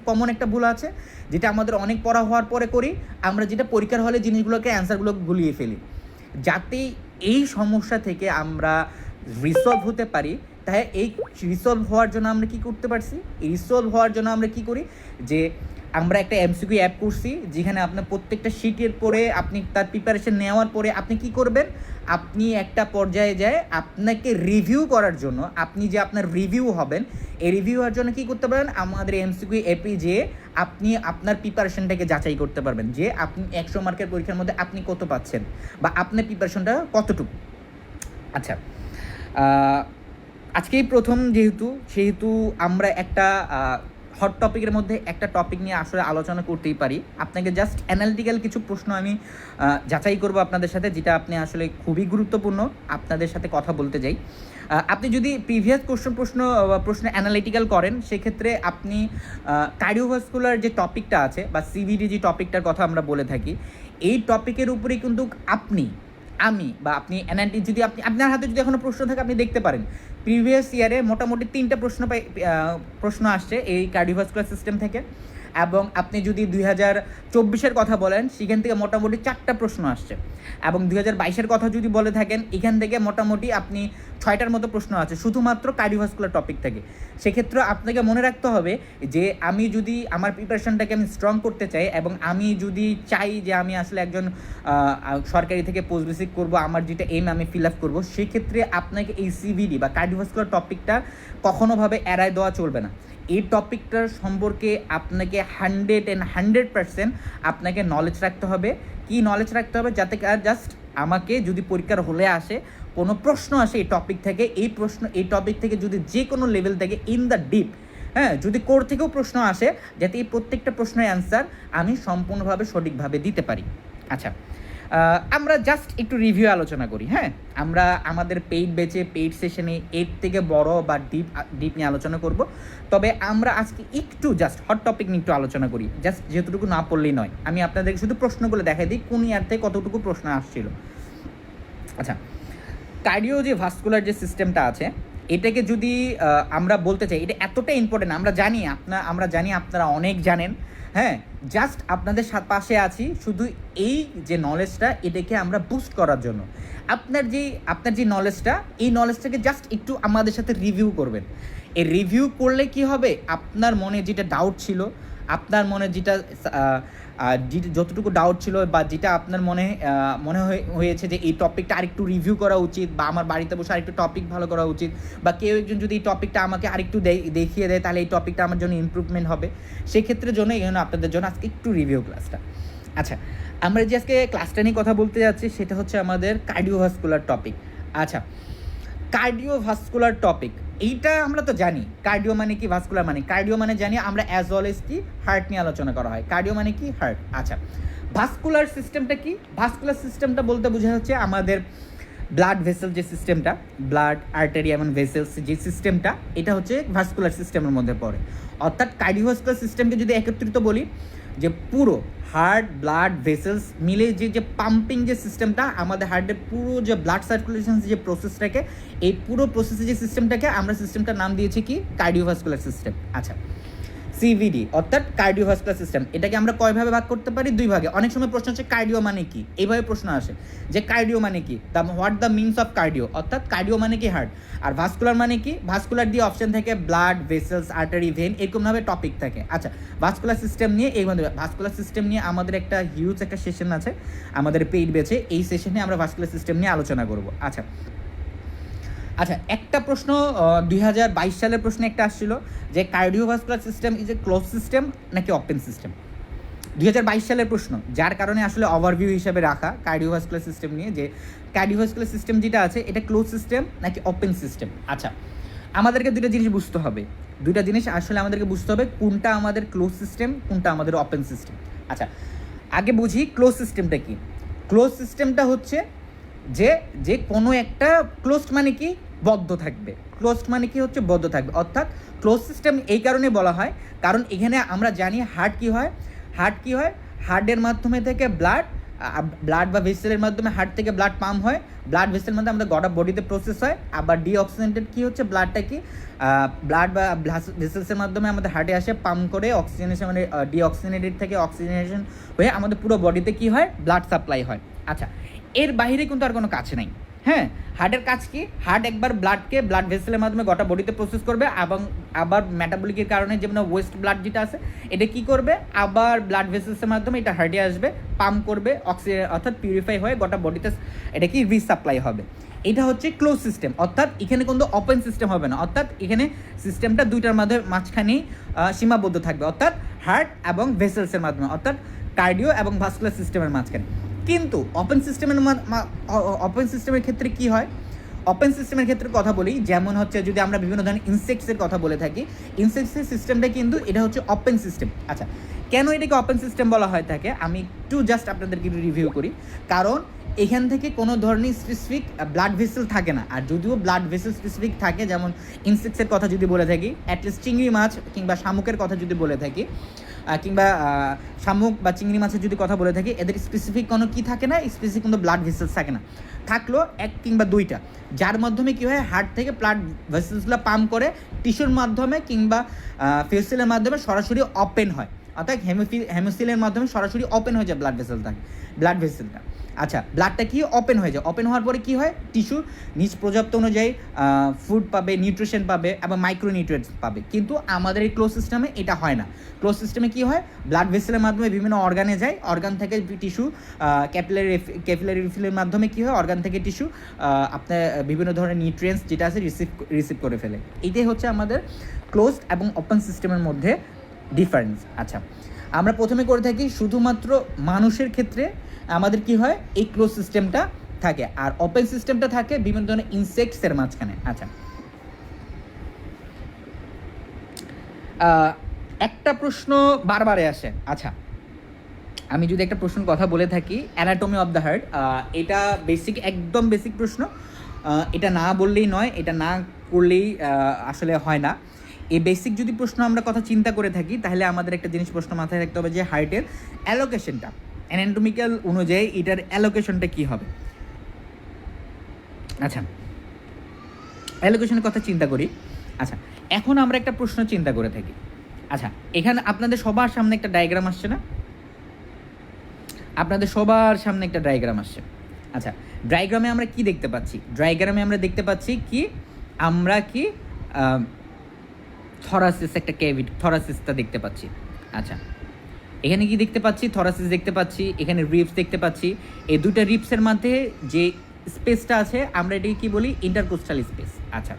কমন একটা ভুল আছে, যেটা আমাদের অনেক পড়া হওয়ার পরে করি, আমরা যেটা পরীক্ষার হলে জিনিসগুলোকে অ্যান্সারগুলো গুলিয়ে ফেলি। যাতে এই সমস্যা থেকে আমরা রিসলভ হতে পারি, তাই এই রিসলভ হওয়ার জন্য আমরা কি করি, যে আমরা একটা এমসিকিউ অ্যাপ করছি, যেখানে আপনার প্রত্যেকটা শিটের পরে আপনি তার প্রিপারেশন নেওয়ার পরে আপনি কি করবেন, আপনি একটা পর্যায়ে যায় আপনাকে রিভিউ করার জন্য, আপনি যে আপনার রিভিউ হবেন, এই রিভিউ হওয়ার জন্য কী করতে পারবেন, আমাদের এমসিকিউ অ্যাপে যে আপনি আপনার প্রিপারেশনটাকে যাচাই করতে পারবেন, যে আপনি 100 মার্কের পরীক্ষার মধ্যে আপনি কত পাচ্ছেন বা আপনার প্রিপারেশনটা কতটুকু। আচ্ছা, আজকেই প্রথম সেহেতু আমরা একটা হট টপিকের মধ্যে একটা টপিক নিয়ে আসলে আলোচনা করতেই পারি। আপনাকে জাস্ট অ্যানালিটিক্যাল কিছু প্রশ্ন আমি যাচাই করব আপনাদের সাথে, যেটা আপনি আসলে খুবই গুরুত্বপূর্ণ আপনাদের সাথে কথা বলতে যাই। আপনি যদি প্রিভিয়াস প্রশ্ন অ্যানালিটিক্যাল করেন, সেক্ষেত্রে আপনি কার্ডিওভাস্কুলার যে টপিকটা আছে বা সিভিডি যে টপিকটার কথা আমরা বলে থাকি, এই টপিকের উপরেই কিন্তু আপনি যদি আপনার হাতে যদি এখনো প্রশ্ন থাকে আপনি দেখতে পারেন, প্রিভিয়াস ইয়ারে মোটামুটি 3টা প্রশ্ন আসছে এই কার্ডিওভাস্কুলার সিস্টেম থেকে, এবং আপনি যদি 2024-এর কথা বলেন, সেখান থেকে মোটামুটি 4টা প্রশ্ন আসছে, এবং 2022-এর কথা যদি বলে থাকেন, এখান থেকে মোটামুটি আপনি 6টার মতো প্রশ্ন আছে শুধুমাত্র কার্ডিওভাস্কুলার টপিক থেকে। সেক্ষেত্রে আপনাকে মনে রাখতে হবে যে আমি যদি আমার প্রিপারেশনটাকে আমি স্ট্রং করতে চাই, এবং আমি যদি চাই যে আমি আসলে একজন সরকারি থেকে পোস্ট বেসিক করবো, আমার যেটা এইম আমি ফিল আপ করবো, সেক্ষেত্রে আপনাকে এই সিভিডি বা কার্ডিওভাস্কুলার টপিকটা কখনোভাবে এড়ায় দেওয়া চলবে না। এই টপিকটার সম্পর্কে আপনাকে 100% আপনাকে নলেজ রাখতে হবে। কি নলেজ রাখতে হবে, যাতে জাস্ট আমাকে যদি পরীক্ষার হলে আসে কোনো প্রশ্ন আসে এই টপিক থেকে, এই টপিক থেকে যদি যে কোনো লেভেল থেকে ইন দ্য ডিপ, যদি কোর থেকেও প্রশ্ন আসে, যাতে এই প্রত্যেকটা প্রশ্নের অ্যান্সার আমি সম্পূর্ণভাবে সঠিকভাবে দিতে পারি। আচ্ছা, আমরা জাস্ট একটু রিভিউ আলোচনা করি। আমরা আমাদের পেইড সেশনে এর থেকে বড় বা ডিপ নিয়ে আলোচনা করব, তবে আমরা আজকে একটু জাস্ট হট টপিক নিয়ে একটু আলোচনা করি, জাস্ট যেহেতুটুকু না পড়লেই নয়। আমি আপনাদেরকে শুধু প্রশ্নগুলো দেখাই দিই কোন ইয়ার থেকে কতটুকু প্রশ্ন আসছিল। আচ্ছা, কার্ডিও যে ভাস্কুলার যে সিস্টেমটা আছে, এটাকে যদি আমরা বলতে চাই, এটা এতটা ইম্পর্টেন্ট, আমরা জানি আপনারা অনেক জানেন। জাস্ট আপনাদের পাশে আছি শুধু এই যে নলেজটা, এটাকে আমরা বুস্ট করার জন্য। আপনার যে নলেজটা, এই নলেজটাকে জাস্ট একটু আমাদের সাথে রিভিউ করবেন। এই রিভিউ করলে কি হবে, আপনার মনে যেটা ডাউট ছিল, আপনার মনে যতটুকু ডাউট ছিল, বা যেটা আপনার মনে হয়েছে যে এই টপিকটা আরেকটু রিভিউ করা উচিত, বা আমার বাড়িতে বসে আরেকটু টপিক ভালো করা উচিত, বা কেউ একজন যদি এই টপিকটা আমাকে আরেকটু দেখিয়ে দেয়, তাহলে এই টপিকটা আমার জন্য ইমপ্রুভমেন্ট হবে। সেক্ষেত্রের জন্য আপনাদের জন্য আজকে একটু রিভিউ ক্লাসটা। আচ্ছা, আমরা যে আজকে ক্লাসটা নিয়ে কথা বলতে যাচ্ছি, সেটা হচ্ছে আমাদের কার্ডিওভাস্কুলার টপিক। আচ্ছা, কার্ডিওভাস্কুলার টপিক, এইটা আমরা তো জানি কার্ডিও মানে কি, ভাস্কুলার মানে, কার্ডিও মানে জানি আমরা অ্যাজ অলওয়েজ কি হার্ট নিয়ে আলোচনা করা হয়। কার্ডিও মানে কি, হার্ট। আচ্ছা, ভাস্কুলার সিস্টেমটা কি? ভাস্কুলার সিস্টেমটা বলতে বোঝা হচ্ছে আমাদের ব্লাড ভেসেল যে সিস্টেমটা, ব্লাড আর্টারি এবং ভেসেলস যে সিস্টেমটা, এটা হচ্ছে ভাস্কুলার সিস্টেমের মধ্যে পড়ে। অর্থাৎ কার্ডিওভাস্কুলার সিস্টেমকে যদি একত্রিত বলি, যে পুরো হার্ট, ব্লাড ভেসেলস মিলে যে পাম্পিং যে সিস্টেমটা, আমাদের হার্টের পুরো যে ব্লাড সার্কুলেশন যে প্রসেসটাকে, এই পুরো প্রসেসের যে সিস্টেমটাকে আমরা সিস্টেমটার নাম দিয়েছি কি, কার্ডিওভাস্কুলার সিস্টেম। আচ্ছা, সিভিডি অর্থাৎ কার্ডিওভাস্কুলার সিস্টেম, এটাকে আমরা কয়ভাবে ভাগ করতে পারি? 2 ভাগে। অনেক সময় প্রশ্ন হচ্ছে কার্ডিও মানে কি, এইভাবে প্রশ্ন আসে যে কার্ডিও মানে কি, what the means of cardio, অর্থাৎ কার্ডিও মানে কি হার্ট, আর ভাস্কুলার মানে কি, ভাস্কুলার দিয়ে অপশন থাকে ব্লাড, ভেসেলস, আর্টারি, ভেন, এরকমভাবে টপিক থাকে। আচ্ছা, ভাস্কুলার সিস্টেম নিয়ে ভাস্কুলার সিস্টেম নিয়ে আমাদের একটা হিউজ একটা সেশন আছে আমাদের পেইড ব্যাচে, এই সেশনে আমরা ভাস্কুলার সিস্টেম নিয়ে আলোচনা করব। আচ্ছা, আচ্ছা, একটা প্রশ্ন 2022 সালের প্রশ্নে একটা আসছিল যে cardiovascular system is a close system নাকি ওপেন সিস্টেম। 2022 সালের প্রশ্ন, যার কারণে আসলে ওভারভিউ হিসাবে রাখা কার্ডিওভাস্কুলার সিস্টেম নিয়ে, যে কার্ডিওভাস্কুলার সিস্টেম যেটা আছে এটা ক্লোজ সিস্টেম নাকি ওপেন সিস্টেম। আচ্ছা, আমাদেরকে দুইটা জিনিস বুঝতে হবে, দুইটা জিনিস আসলে আমাদেরকে বুঝতে হবে, কোনটা আমাদের ক্লোজ সিস্টেম, কোনটা আমাদের ওপেন সিস্টেম। আচ্ছা, আগে বুঝি ক্লোজ সিস্টেমটা কি। ক্লোজ সিস্টেমটা হচ্ছে যে যে কোনো একটা ক্লোজড মানে কি, বদ্ধ থাকবে। ক্লোজড মানে কি হচ্ছে বদ্ধ থাকবে, অর্থাৎ ক্লোজ সিস্টেম এই কারণে বলা হয় কারণ এখানে আমরা জানি হার্ট কি হয়, হার্টের মাধ্যমে থেকে ব্লাড বা ভেসেলের মাধ্যমে হার্ট থেকে ব্লাড পাম্প হয়, ব্লাড ভেসেলের মাধ্যমে আমাদের গোটা বডিতে প্রসেস হয়। আবার ডিঅক্সিজেনেটেড কি হচ্ছে, ব্লাডটা কি ব্লাড বা ভেসেলসের মাধ্যমে আমাদের হার্টে আসে, পাম্প করে অক্সিজেনেশন মানে ডিঅক্সিজেনেটেড থেকে অক্সিজেনেশন হয়ে আমাদের পুরো বডিতে কি হয়, ব্লাড সাপ্লাই হয়। আচ্ছা, এর বাইরে কিন্তু আর কোনো কাজ নেই। হ্যাঁ, হার্টের কাজ কি, হার্ট একবার ব্লাডকে ব্লাড ভেসেলের মাধ্যমে গোটা বডিতে প্রসেস করবে এবং আবার মেটাবলিকের কারণে যেমন ওয়েস্ট ব্লাড যেটা আছে এটা কি করবে, আবার ব্লাড ভেসেলসের মাধ্যমে এটা হার্টে আসবে, পাম্প করবে অক্সিজেন, অর্থাৎ পিউরিফাই হয়ে গোটা বডিতে এটা কি রিসাপ্লাই হবে। এটা হচ্ছে ক্লোজ সিস্টেম, অর্থাৎ এখানে কিন্তু ওপেন সিস্টেম হবে না, অর্থাৎ এখানে সিস্টেমটা দুইটার মাঝখানেই সীমাবদ্ধ থাকবে, অর্থাৎ হার্ট এবং ভেসেলসের মাধ্যমে, অর্থাৎ কার্ডিও এবং ভাস্কুলার সিস্টেমের মাঝখানে। কিন্তু ওপেন সিস্টেমের ক্ষেত্রে কি হয়, ওপেন সিস্টেমের ক্ষেত্রে কথা বলি, যেমন হচ্ছে যদি আমরা বিভিন্ন ধরনের ইনসেক্টসের কথা বলে থাকি, ইনসেক্টসের সিস্টেমটা কিন্তু এটা হচ্ছে ওপেন সিস্টেম। আচ্ছা, কেন এটাকে ওপেন সিস্টেম বলা হয় থাকে, আমি একটু জাস্ট আপনাদেরকে একটু রিভিউ করি। কারণ এখান থেকে কোনো ধরনের স্পেসিফিক ব্লাড ভেসেল থাকে না, আর যদিও ব্লাড ভেসেল স্পেসিফিক থাকে, যেমন ইনসেক্টসের কথা যদি বলে থাকি, অ্যাটলিস্ট চিংড়ি মাছ কিংবা শামুকের কথা যদি বলে থাকি, কিংবা শামুক বা চিংড়ি মাছের যদি কথা বলে থাকি, এদের স্পেসিফিক কোনো কি থাকে না, স্পেসিফিক কোনো ব্লাড ভেসেলস থাকে না, থাকলো এক কিংবা দুইটা, যার মাধ্যমে কী হয়, হার্ট থেকে ব্লাড ভেসেলসগুলো পাম্প করে টিস্যুর মাধ্যমে কিংবা ফেসিলের মাধ্যমে সরাসরি ওপেন হয়, অর্থাৎ হেমোসিলের মাধ্যমে সরাসরি ওপেন হয়ে যায় ব্লাড ভেসেলটা। আচ্ছা, ব্লাডটা কি ওপেন হয়ে যায়, ওপেন হওয়ার পরে কি হয়, টিস্যু নিজ প্রযাপ্ত অনুযায়ী ফুড পাবে, নিউট্রিশন পাবে এবং মাইক্রোনিউট্রিয়েন্টস পাবে। কিন্তু আমাদের এই ক্লোজ সিস্টেমে এটা হয় না। ক্লোজ সিস্টেমে কি হয়, ব্লাড ভেসেলের মাধ্যমে বিভিন্ন অর্গানে যায়, অর্গান থেকে টিস্যু ক্যাপিলারি রিফিলের মাধ্যমে কি হয়, অর্গান থেকে টিস্যু আপনার বিভিন্ন ধরনের নিউট্রিয়েন্টস যেটা আছে রিসিভ করে ফেলে। এটাই হচ্ছে আমাদের ক্লোজড এবং ওপেন সিস্টেমের মধ্যে ডিফারেন্স। আচ্ছা, আমরা প্রথমে করে থাকি শুধুমাত্র মানুষের ক্ষেত্রে আমাদের কি হয়, এই ক্লোজ সিস্টেমটা থাকে, আর ওপেন সিস্টেমটা থাকে বিভিন্ন ধরনের ইনসেক্টসের মাঝখানে। আচ্ছা, একটা প্রশ্ন বারবারে আসে। আচ্ছা, আমি যদি একটা প্রশ্ন কথা বলে থাকি, অ্যানাটমি অফ দ্য হার্ট, এটা একদম বেসিক প্রশ্ন, এটা না বললেই নয়, এটা না করলেই আসলে হয় না। এই বেসিক যদি প্রশ্ন আমরা কথা চিন্তা করে থাকি, তাহলে আমাদের একটা জিনিস প্রশ্ন মাথায় রাখতে হবে যে হার্টের অ্যালোকেশনটা, অ্যানাটমিক্যাল অনুযায়ী এটার অ্যালোকেশনটা কী হবে। আচ্ছা, অ্যালোকেশনের কথা চিন্তা করি। আচ্ছা, এখন আমরা একটা প্রশ্ন চিন্তা করে থাকি। আচ্ছা, এখানে আপনাদের সবার সামনে একটা ডায়াগ্রাম আসছে না, আপনাদের সবার সামনে একটা ডায়াগ্রাম আসছে। আচ্ছা, ডায়াগ্রামে আমরা কি দেখতে পাচ্ছি, ডায়াগ্রামে আমরা দেখতে পাচ্ছি কি, আমরা কি থরাসিস, একটা ক্যাভিটি, থরাসিসটা দেখতে পাচ্ছি। আচ্ছা, এখানে কি দেখতে পাচ্ছি, থরাসিস দেখতে পাচ্ছি, এখানে রিপস দেখতে পাচ্ছি। এই দুইটা রিপসের মধ্যে যে স্পেসটা আছে আমরা এটাকে কি বলি, ইন্টারকোস্টাল স্পেস। আচ্ছা,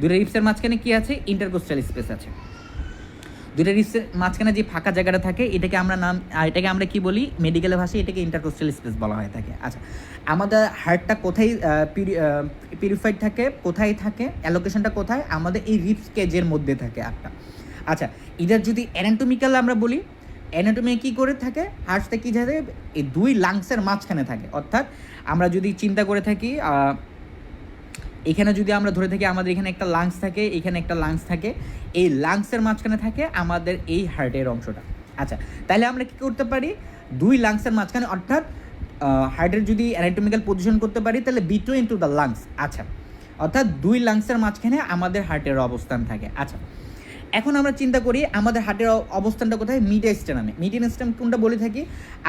দুইটা রিপসের মাঝখানে কি আছে, ইন্টারকোস্টাল স্পেস আছে। দুইটা রিপসের মাঝখানে যে ফাঁকা জায়গাটা থাকে এটাকে আমরা কি বলি, মেডিকেলের ভাষায় এটাকে ইন্টারকোস্টাল স্পেস বলা হয়ে থাকে। আচ্ছা, আমাদের হার্টটা কোথায় পিউরিফাইড থাকে, কোথায় থাকে, অ্যালোকেশনটা কোথায়, আমাদের এই রিপস কেজের মধ্যে থাকে একটা। আচ্ছা, এটার যদি অ্যানাটমিক্যাল আমরা বলি, অ্যানাটমি কী করে থাকে, হার্টটা কী থাকে, এই দুই লাংসের মাঝখানে থাকে। অর্থাৎ আমরা যদি চিন্তা করে থাকি, এখানে যদি আমরা ধরে থাকি আমাদের এখানে একটা লাংস থাকে, এখানে একটা লাংস থাকে, এই লাংসের মাঝখানে থাকে আমাদের এই হার্টের অংশটা। আচ্ছা, তাহলে আমরা কী করতে পারি, দুই লাংসের মাঝখানে, অর্থাৎ হার্টের যদি অ্যানাটমিক্যাল পজিশন করতে পারি তাহলে বিটুইন টু দ্য লাংস। আচ্ছা, অর্থাৎ দুই লাংসের মাঝখানে আমাদের হার্টের অবস্থান থাকে। আচ্ছা, এখন আমরা চিন্তা করি আমাদের হার্টের অবস্থানটা কোথায়, মিডিয়াস্টেনামে। মিডিয়াস্টেনাম কোনটা বলে থাকি,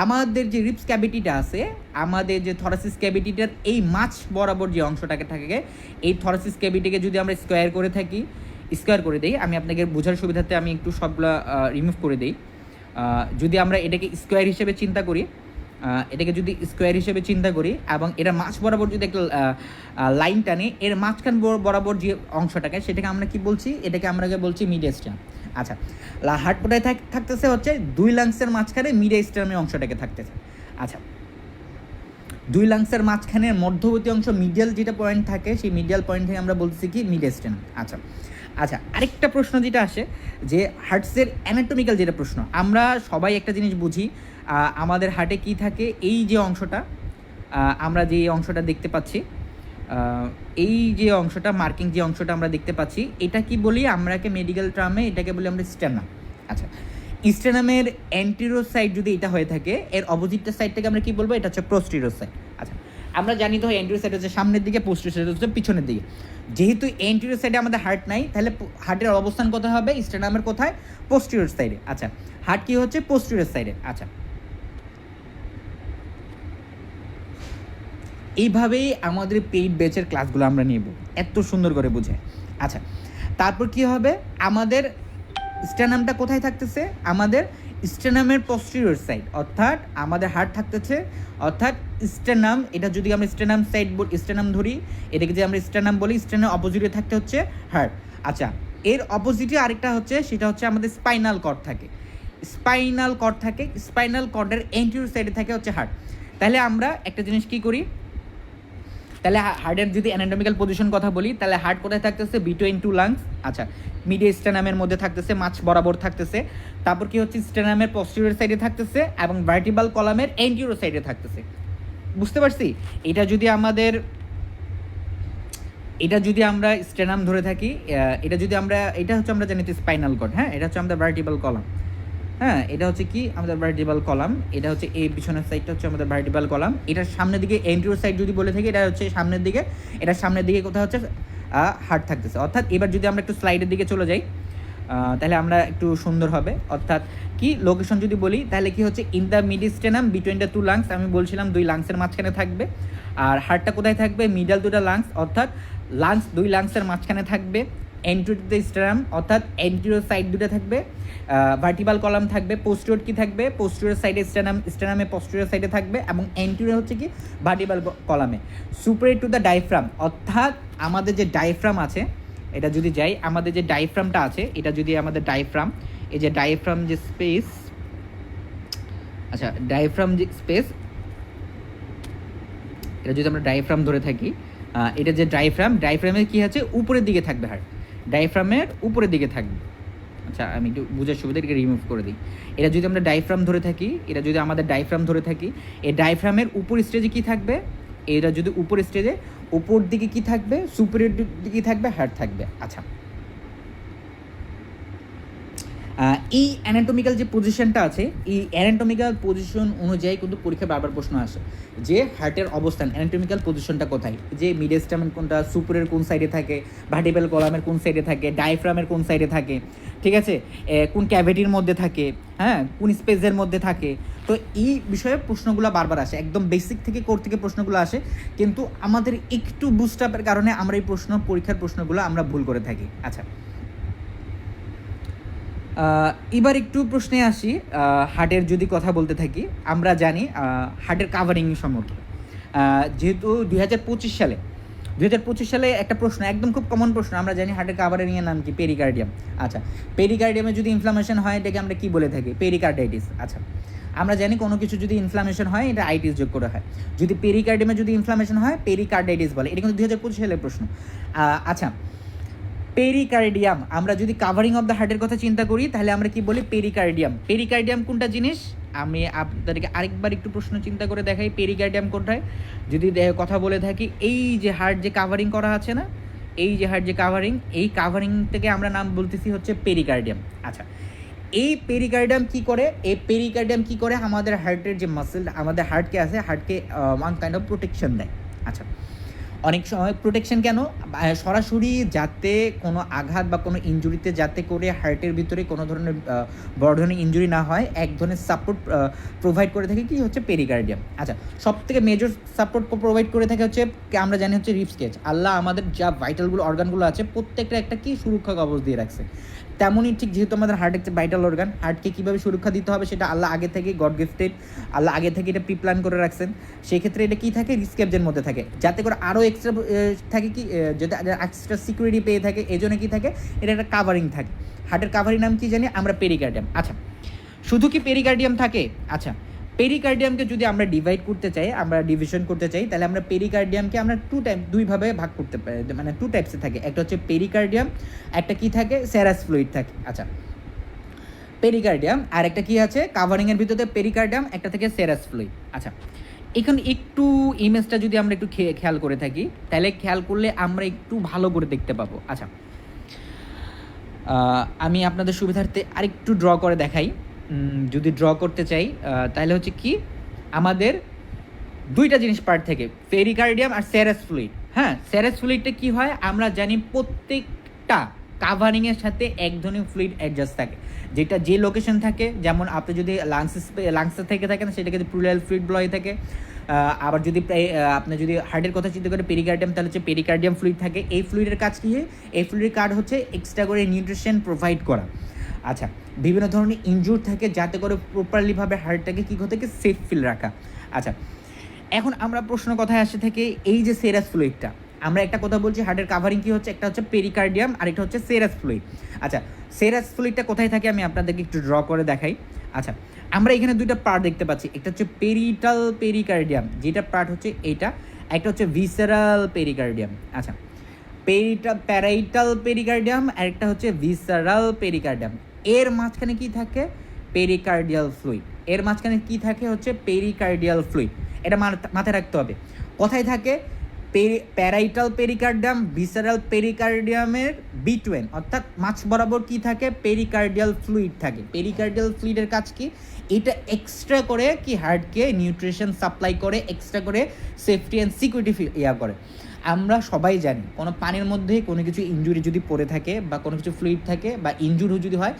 আমাদের যে রিপস ক্যাভিটিটা আছে, আমাদের যে থরাসিস ক্যাভিটিটার এই মাঝ বরাবর যে অংশটাকে থাকে, এই থরাসিস ক্যাভিটিকে যদি আমরা স্কোয়ার করে দিই, আমি আপনাকে বোঝার সুবিধার্থে আমি একটু সবগুলো রিমুভ করে দিই। যদি আমরা এটাকে স্কোয়ার হিসেবে চিন্তা করি, এটাকে যদি স্কোয়ার হিসেবে চিন্তা করি এবং এটা মাঝ বরাবর যদি একটা লাইন টানি, এর মাঝখান বরাবর যে অংশটাকে সেটাকে আমরা কি বলছি, এটাকে আমরা বলছি মিডিয়াস্টাম। আচ্ছা, হার্ট কোথায় থাকতেছে হচ্ছে 2 লাংসের মাঝখানে মিডিয়াস্টামের অংশটাকে থাকতেছে। আচ্ছা, 2 লাংসের মাঝখানের মধ্যবর্তী অংশ মিডিয়াল যেটা পয়েন্ট থাকে, সেই মিডিয়াল পয়েন্ট থেকে আমরা বলছি কি মিডিয়াস্টাম। আচ্ছা আচ্ছা, আরেকটা প্রশ্ন যেটা আসে যে হার্টসের অ্যানাটমিক্যাল যেটা প্রশ্ন, আমরা সবাই একটা জিনিস বুঝি, আমাদের হার্টে কি থাকে, এই যে অংশটা আমরা যে অংশটা দেখতে পাচ্ছি, এই যে অংশটা মার্কিং যে অংশটা আমরা দেখতে পাচ্ছি, এটা কি বলি আমরাকে মেডিকেল টার্মে, এটাকে বলি আমরা স্টেনাম। আচ্ছা, স্টেনামের অ্যান্টেরিয়র সাইড যদি এটা হয়ে থাকে, এর অপোজিটটা সাইডটাকে আমরা কি বলবো, এটা হচ্ছে পোস্টেরিয়র সাইড। আচ্ছা, আমরা জানি তো অ্যান্টেরিয়র সাইড হচ্ছে সামনের দিকে, পোস্টেরিয়র সাইড হচ্ছে পিছনের দিকে। যেহেতু অ্যান্টেরিয়র সাইডে আমাদের হার্ট নাই, তাহলে হার্টের অবস্থান কোথায় হবে, স্টেনামের কোথায়, পোস্টেরিয়র সাইডে। আচ্ছা, হার্ট কি হচ্ছে পোস্টেরিয়র সাইডে। আচ্ছা, এইভাবেই আমাদের পেইড ব্যাচের ক্লাসগুলো আমরা নেব, এত সুন্দর করে বুঝে। আচ্ছা, তারপর কি হবে, আমাদের স্টেনামটা কোথায় থাকতেছে, আমাদের স্টেনামের পোস্টেরিয়র সাইড, অর্থাৎ আমাদের হার্ট থাকতেছে, অর্থাৎ স্টেনাম, এটা যদি আমরা স্টেনাম সাইড স্টেনাম ধরি, এটাকে যে আমরা স্টেনাম বলি, স্টেনাম অপোজিটে থাকতে হচ্ছে হার্ট। আচ্ছা, এর অপোজিটে আরেকটা হচ্ছে, সেটা হচ্ছে আমাদের স্পাইনাল কর্ড থাকে, স্পাইনাল কর্ড থাকে, স্পাইনাল কর্ডের অ্যান্টেরিয়র সাইডে থাকে হচ্ছে হার্ট। তাহলে আমরা একটা জিনিস কি করি, তাহলে হার্টের যদি অ্যানাটমিক্যাল পজিশন কথা বলি, তাহলে হার্ট কোথায় থাকতেছে, বিটুইন 2 লাংস। আচ্ছা, মিডিয়া স্টেনামের মধ্যে থাকতেছে, মাঝ বরাবর থাকতেছে। তারপর কি হচ্ছে, স্টেনামের পস্টেরিয়র সাইডে থাকতেছে এবং ভার্টিবাল কলামের অ্যান্টেরিয়র সাইডে থাকতেছে। বুঝতে পারছি? এটা যদি আমরা স্টেনাম ধরে থাকি, এটা হচ্ছে আমরা জানি স্পাইনাল কর্ড। হ্যাঁ, এটা হচ্ছে আমাদের ভার্টিবাল কলাম। হ্যাঁ, এটা হচ্ছে কি আমাদের ভার্টিবাল কলাম, এটা হচ্ছে এই পিছনের সাইডটা হচ্ছে আমাদের ভার্টিবাল কলাম। এটার সামনের দিকে এন্টিরিয়র সাইড যদি বলে থাকি, এটা হচ্ছে সামনের দিকে, এটার সামনের দিকে কোথাও হচ্ছে হার্ট থাকতেছে। অর্থাৎ এবার যদি আমরা একটু স্লাইডের দিকে চলে যাই, তাহলে আমরা একটু সুন্দর হবে। অর্থাৎ কি লোকেশন যদি বলি, তাহলে কি হচ্ছে in the mediastinum between the 2 lungs, আমি বলছিলাম 2 লাংসের মাঝখানে থাকবে। আর হার্টটা কোথায় থাকবে, মিডল 2টা লাংস, অর্থাৎ 2 লাংসের মাঝখানে থাকবে। এন্টিরিয়র দ্য স্টেনাম, অর্থাৎ এন্টিরিয়র সাইড 2টা থাকবে, ভার্টিবাল কলাম থাকবে, পোস্টেরিয়র কি থাকবে, পোস্টেরিয়র সাইডে স্টেনামে পোস্টেরিয়র সাইডে থাকবে, এবং এন্টিরিয়র হচ্ছে কি ভার্টিবাল কলামে। সুপারিয়র টু দ্য ডায়াফ্রাম, অর্থাৎ আমাদের যে ডায়াফ্রাম আছে, এটা যদি যাই, আমাদের যে ডায়াফ্রামটা আছে, এটা যদি আমাদের ডায়াফ্রাম, এই যে ডায়াফ্রাম যে স্পেস, আচ্ছা ডায়াফ্রাম যে স্পেস, এটা যদি আমরা ডায়াফ্রাম ধরে থাকি, এটা যে ডায়াফ্রামের কি আছে, উপরের দিকে থাকবে হার্ট, ডায়াফ্রামের উপরের দিকে থাকবে। আচ্ছা, আমি একটু বুঝার সুবিধা এটাকে রিমুভ করে দিই। এটা যদি আমরা ডায়াফ্রাম ধরে থাকি, এই ডায়াফ্রামের উপর স্টেজে কি থাকবে, এটা যদি উপর স্টেজে উপর দিকে কি থাকবে, সুপারিয়র দিকে থাকবে, হার্ট থাকবে। আচ্ছা, এই অ্যানাটমিক্যাল যে পজিশনটা আছে, এই অ্যানাটমিক্যাল পজিশন অনুযায়ী কিন্তু পরীক্ষায় বারবার প্রশ্ন আসে যে হার্টের অবস্থান, অ্যানাটমিক্যাল পজিশনটা কোথায়, যে মিডিয়াস্টাম কোনটা, সুপারের কোন সাইডে থাকে, ভার্টিবাল কলামের কোন সাইডে থাকে, ডায়াফ্রামের কোন সাইডে থাকে, ঠিক আছে, কোন ক্যাভিটির মধ্যে থাকে, হ্যাঁ, কোন স্পেসের মধ্যে থাকে। তো এই বিষয়ে প্রশ্নগুলো বারবার আসে, একদম বেসিক থেকে কোর থেকে প্রশ্নগুলো আসে, কিন্তু আমাদের একটু বুস্ট আপের কারণে আমরা এই পরীক্ষার প্রশ্নগুলো আমরা ভুল করে থাকি। আচ্ছা, এবার একটু প্রশ্নে আসি, হার্টের যদি কথা বলতে থাকি, আমরা জানি হার্টের কাভারিং সম্পর্কে, যেহেতু 2025 সালে একটা প্রশ্ন, একদম খুব কমন প্রশ্ন, আমরা জানি হার্টের কাভারিংয়ের নাম কি, পেরিকার্ডিয়াম। আচ্ছা, পেরিকার্ডিয়ামে যদি ইনফ্লামেশন হয়, এটাকে আমরা কি বলে থাকি, পেরিকার্ডাইটিস। আচ্ছা, আমরা জানি কোনো কিছু যদি ইনফ্লামেশন হয়, এটা আইটিস যোগ করে হয়। যদি পেরিকার্ডিয়ামে যদি ইনফ্লামেশন হয়, পেরিকার্ডাইটিস বলে। এটা কিন্তু 2025 সালের প্রশ্ন। আচ্ছা, পেরিকার্ডিয়াম, আমরা যদি কাভারিং অফ দ্য হার্টের কথা চিন্তা করি, তাহলে আমরা কি বলি, পেরিকার্ডিয়াম কোনটা জিনিস, আমি আপনাদেরকে আরেকবার একটু প্রশ্ন চিন্তা করে দেখাই, পেরিকার্ডিয়াম কোনটায় যদি কথা বলে থাকি, এই যে হার্ট যে কাভারিং করা আছে না, এই যে হার্ট যে কাভারিং, এই কাভারিং থেকে আমরা নাম বলতেছি হচ্ছে পেরিকার্ডিয়াম। আচ্ছা, এই পেরিকার্ডিয়াম কি করে, আমাদের হার্টের যে মাসেল, আমাদের হার্টকে আছে, হার্টকে ওয়ান কাইন্ড অফ প্রোটেকশন দেয়। আচ্ছা, অনেক সময় প্রোটেকশন কেন, সরাসরি যাতে কোনো আঘাত বা কোনো ইনজুরিতে যাতে করে হার্টের ভিতরে কোনো ধরনের বড় ধরনের ইনজুরি না হয়, এক ধরনের সাপোর্ট প্রোভাইড করে থাকে কি হচ্ছে পেরিকার্ডিয়াম। আচ্ছা, সব থেকে মেজর সাপোর্ট প্রোভাইড করে থাকে হচ্ছে, আমরা জানি হচ্ছে রিবস কেজ। আল্লাহ আমাদের যা ভাইটালগুলো অর্গানগুলো আছে, প্রত্যেকটা একটা কি সুরক্ষা কবচ দিয়ে রাখছে। তেমনই ঠিক যেহেতু আমাদের হার্ট একটা ভাইটাল অর্গান, হার্টকে কীভাবে সুরক্ষা দিতে হবে সেটা আল্লাহ আগে থেকে গড গিফটেড, আল্লাহ আগে থেকে এটা প্রি প্ল্যান করে রাখছেন। সেই ক্ষেত্রে এটা কী থাকে, রিস্কেবজের মধ্যে থাকে, যাতে করে আরও এক্সট্রা থাকে কি, যাতে এক্সট্রা সিকিউরিটি পেয়ে থাকে, এই জন্য কী থাকে, এটা একটা কাভারিং থাকে। হার্টের কাভারিং নাম কি জানি আমরা, পেরিকার্ডিয়াম। আচ্ছা, শুধু কি পেরিকার্ডিয়াম থাকে? আচ্ছা, পেরিকার্ডিয়ামকে যদি আমরা ডিভাইড করতে চাই, আমরা ডিভিশন করতে চাই, তাহলে আমরা পেরিকার্ডিয়ামকে আমরা দুইভাবে ভাগ করতে পারি, মানে টু টাইপসে থাকে। একটা হচ্ছে পেরিকার্ডিয়াম, একটা কি থাকে, সেরাস ফ্লুইড থাকে। আচ্ছা, পেরিকার্ডিয়াম আর একটা কি আছে কাভারিংয়ের ভিতরে, পেরিকার্ডিয়াম একটা থেকে সেরাস ফ্লুইড। আচ্ছা, এখানে একটু ইমেজটা যদি আমরা একটু খেয়াল করে থাকি, তাহলে খেয়াল করলে আমরা একটু ভালো করে দেখতে পাবো। আচ্ছা, আমি আপনাদের সুবিধার্থে আরেকটু ড্র করে দেখাই। যদি ড্র করতে চাই তাহলে হচ্ছে কি, আমাদের দুইটা জিনিস পার্ট থেকে, পেরিকার্ডিয়াম আর সেরাস ফ্লুইড। হ্যাঁ, সেরাস ফ্লুইডটা কি হয় আমরা জানি, প্রত্যেকটা কাভারিংয়ের সাথে এক ধরনের ফ্লুইড অ্যাডজাস্ট থাকে, যেটা যে লোকেশন থাকে, যেমন আপনি যদি লাংসে থেকে থাকেন সেটাকে প্লুরাল ফ্লুইড বলা হয়ে থাকে। আবার যদি আপনি যদি হার্টের কথা চিন্তা করেন পেরিকার্ডিয়াম, তাহলে হচ্ছে পেরিকার্ডিয়াম ফ্লুইড থাকে। এই ফ্লুইডের কাজ কী? এই ফ্লুইডের কাজ হচ্ছে এক্সট্রা করে নিউট্রিশন প্রোভাইড করা। আচ্ছা, বিভিন্ন ধরনের ইনজুর থাকে, যাতে করে প্রপারলিভাবে হার্টটাকে কী থেকে সেফ ফিল রাখা। আচ্ছা, এখন আমরা প্রশ্ন কথায় আসে থেকে, এই যে সেরাস ফ্লুইডটা, আমরা একটা কথা বলছি হার্টের কাভারিং কী হচ্ছে, একটা হচ্ছে পেরিকার্ডিয়াম আর একটা হচ্ছে সেরাস ফ্লুইড। আচ্ছা, সেরাস ফ্লুইডটা কোথায় থাকে আমি আপনাদেরকে একটু ড্র করে দেখাই। আচ্ছা, আমরা এখানে দুইটা পার্ট দেখতে পাচ্ছি, একটা হচ্ছে পেরিটাল পেরিকার্ডিয়াম, যেটা পার্ট হচ্ছে এইটা, একটা হচ্ছে ভিসেরাল পেরিকার্ডিয়াম। আচ্ছা, প্যারাইটাল পেরিকার্ডিয়াম আর একটা হচ্ছে ভিসেরাল পেরিকার্ডিয়াম। এর মাঝখানে কি থাকে? Pericardial fluid. এর মাঝখানে কি থাকে? হচ্ছে পেরিকার্ডিয়াল ফ্লুইড। এটা মাথায় রাখতে হবে। কোথায় থাকে? প্যারাইটাল পেরিকার্ডিয়াম ভিসেরাল পেরিকার্ডিয়ামের বিটুইন, অর্থাৎ মাঝ বরাবর কি থাকে? পেরিকার্ডিয়াল ফ্লুইড থাকে। পেরিকার্ডিয়াল ফ্লুইডের কাজ কি? এটা এক্সট্রা করে কি হার্টকে নিউট্রিশন সাপ্লাই করে, এক্সট্রা করে সেফটি অ্যান্ড সিকিউরিটি করে। আমরা সবাই জানি কোনো পানির মধ্যে কোনো কিছু ইনজুরি যদি পড়ে থাকে বা কোনো কিছু ফ্লুইড থাকে বা ইনজুরি যদি হয়,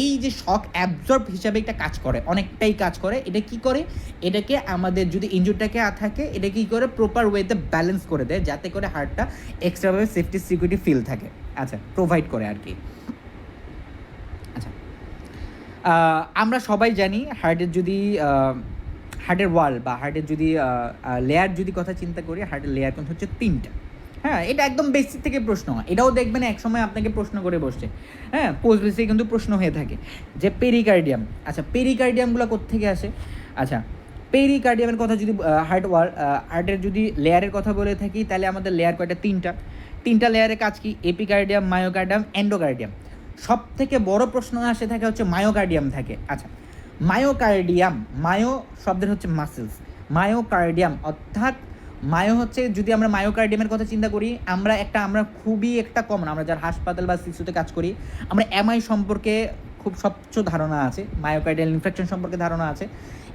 এই যে শক অ্যাবজর্ব হিসাবে একটা কাজ করে, অনেকটাই কাজ করে। এটা কি করে? এটাকে আমাদের যদি ইনজুরিটাকে থাকে, এটা কী করে প্রপার ওয়েতে ব্যালেন্স করে দেয়, যাতে করে হার্টটা এক্সট্রাভাবে সেফটি সিকিউরিটি ফিল থাকে। আচ্ছা, প্রোভাইড করে আর কি। আচ্ছা, আমরা সবাই জানি হার্টের যদি হার্টের ওয়াল বা হার্টের যদি লেয়ার যদি কথা চিন্তা করি, হার্টের লেয়ার কিন্তু হচ্ছে 3টা। হ্যাঁ, এটা একদম বেসিক থেকে প্রশ্ন হয়, এটাও দেখবেন এক সময় আপনাকে প্রশ্ন করে বসছে। হ্যাঁ, পোস্ট বেসিক কিন্তু প্রশ্ন হয়ে থাকে যে পেরিকার্ডিয়াম। আচ্ছা, পেরিকার্ডিয়ামগুলো কোত্থেকে আসে? আচ্ছা, পেরিকার্ডিয়ামের কথা যদি হার্টের যদি লেয়ারের কথা বলে থাকি, তাহলে আমাদের লেয়ার কয়টা? 3টা লেয়ারের কাজ কি? Epicardium, myocardium, endocardium. সব থেকে বড় প্রশ্ন আসে থাকে হচ্ছে মায়োকার্ডিয়াম থাকে। আচ্ছা, মায়োকার্ডিয়াম, মায়ো শব্দের হচ্ছে মাসেলস, মায়োকার্ডিয়াম অর্থাৎ মায়ো হচ্ছে, যদি আমরা মায়োকার্ডিয়ামের কথা চিন্তা করি, আমরা খুবই একটা কমন, আমরা যারা হাসপাতাল বা শিশুতে কাজ করি, আমরা এমআই সম্পর্কে খুব স্বচ্ছ ধারণা আছে, মায়োকার্ডিয়াল ইনফেকশন সম্পর্কে ধারণা আছে।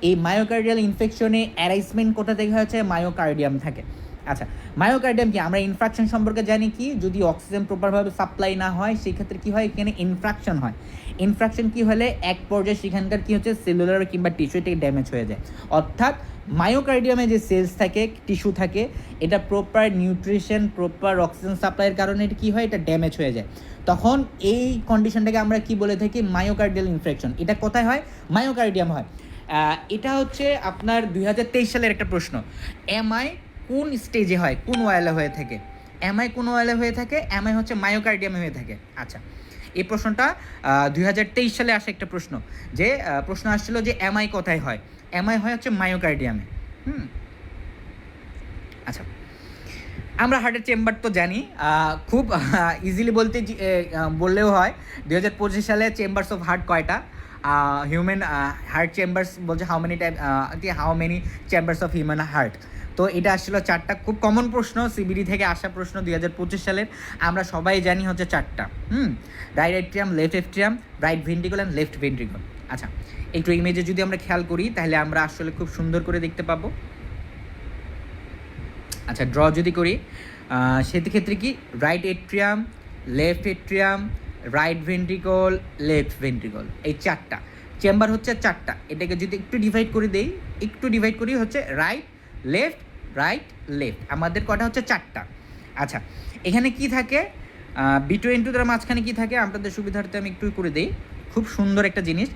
এই মায়োকার্ডিয়াল ইনফেকশনে অ্যারাইজমেন্ট কোথা থেকে হচ্ছে? মায়োকার্ডিয়াম থাকে। আচ্ছা, মায়োকার্ডিয়াম কি? আমরা ইনফ্রাকশন সম্পর্কে জানি কি, যদি অক্সিজেন প্রপারভাবে সাপ্লাই না হয় সেই ক্ষেত্রে কী হয়? এখানে ইনফ্রাকশন হয়। ইনফ্রাকশন কী হলে এক পর্যায়ে সেখানকার কী হচ্ছে, সেলুলার কিংবা টিস্যু থেকে ড্যামেজ হয়ে যায়। অর্থাৎ মায়োকার্ডিয়ামে যে সেলস থাকে, টিস্যু থাকে, এটা প্রপার নিউট্রিশন, প্রপার অক্সিজেন সাপ্লাইয়ের কারণে এটা কী হয়? এটা ড্যামেজ হয়ে যায়। তখন এই কন্ডিশনটাকে আমরা কি বলে থাকি? Myocardial infection. এটা কোথায় হয়? মায়োকার্ডিয়াম হয়। এটা হচ্ছে আপনার 2023 সালের একটা প্রশ্ন। এমআই কোন স্টেজে হয়, কোন ওয়ালে হয়ে থাকে? এমআই কোন ওয়ালে হয়ে থাকে? এমআই হচ্ছে মায়োকার্ডিয়ামে হয়ে থাকে। আচ্ছা, এই প্রশ্নটা 2023 সালে আসা একটা প্রশ্ন, যে প্রশ্ন আসছিল যে এমআই কোথায় হয়? এমআই হয় হচ্ছে মায়োকার্ডিয়ামে। আচ্ছা, আমরা হার্টের চেম্বার তো জানি, খুব ইজিলি বললেও হয়। 2025 সালে চেম্বারস অফ হার্ট কয়টা? হিউম্যান হার্ট চেম্বারস বলছে how many chambers of human heart. তো এটা আসছিল 4টা, খুব কমন প্রশ্ন, সিবিডি থেকে আসা প্রশ্ন 2025 সালের। আমরা সবাই জানি হচ্ছে 4টা। Right atrium, left atrium, right ventricle and left ventricle. আচ্ছা, একটু ইমেজে যদি আমরা খেয়াল করি, তাহলে আমরা আসলে খুব সুন্দর করে দেখতে পাবো। আচ্ছা, ড্র যদি করি, সেক্ষেত্রে কি? Right atrium, left atrium, right ventricle, left ventricle, এই 4টা চেম্বার হচ্ছে 4টা। এটাকে যদি একটু ডিভাইড করি হচ্ছে রাইট লেফট, রাইট লেফট, আমাদের কটা হচ্ছে? 4টা। আচ্ছা, এখানে কি থাকে? B2 দ্বারা মাঝখানে কি থাকে আপনাদের সুবিধার্থে আমি একটু করে দিই, খুব সুন্দর একটা জিনিস।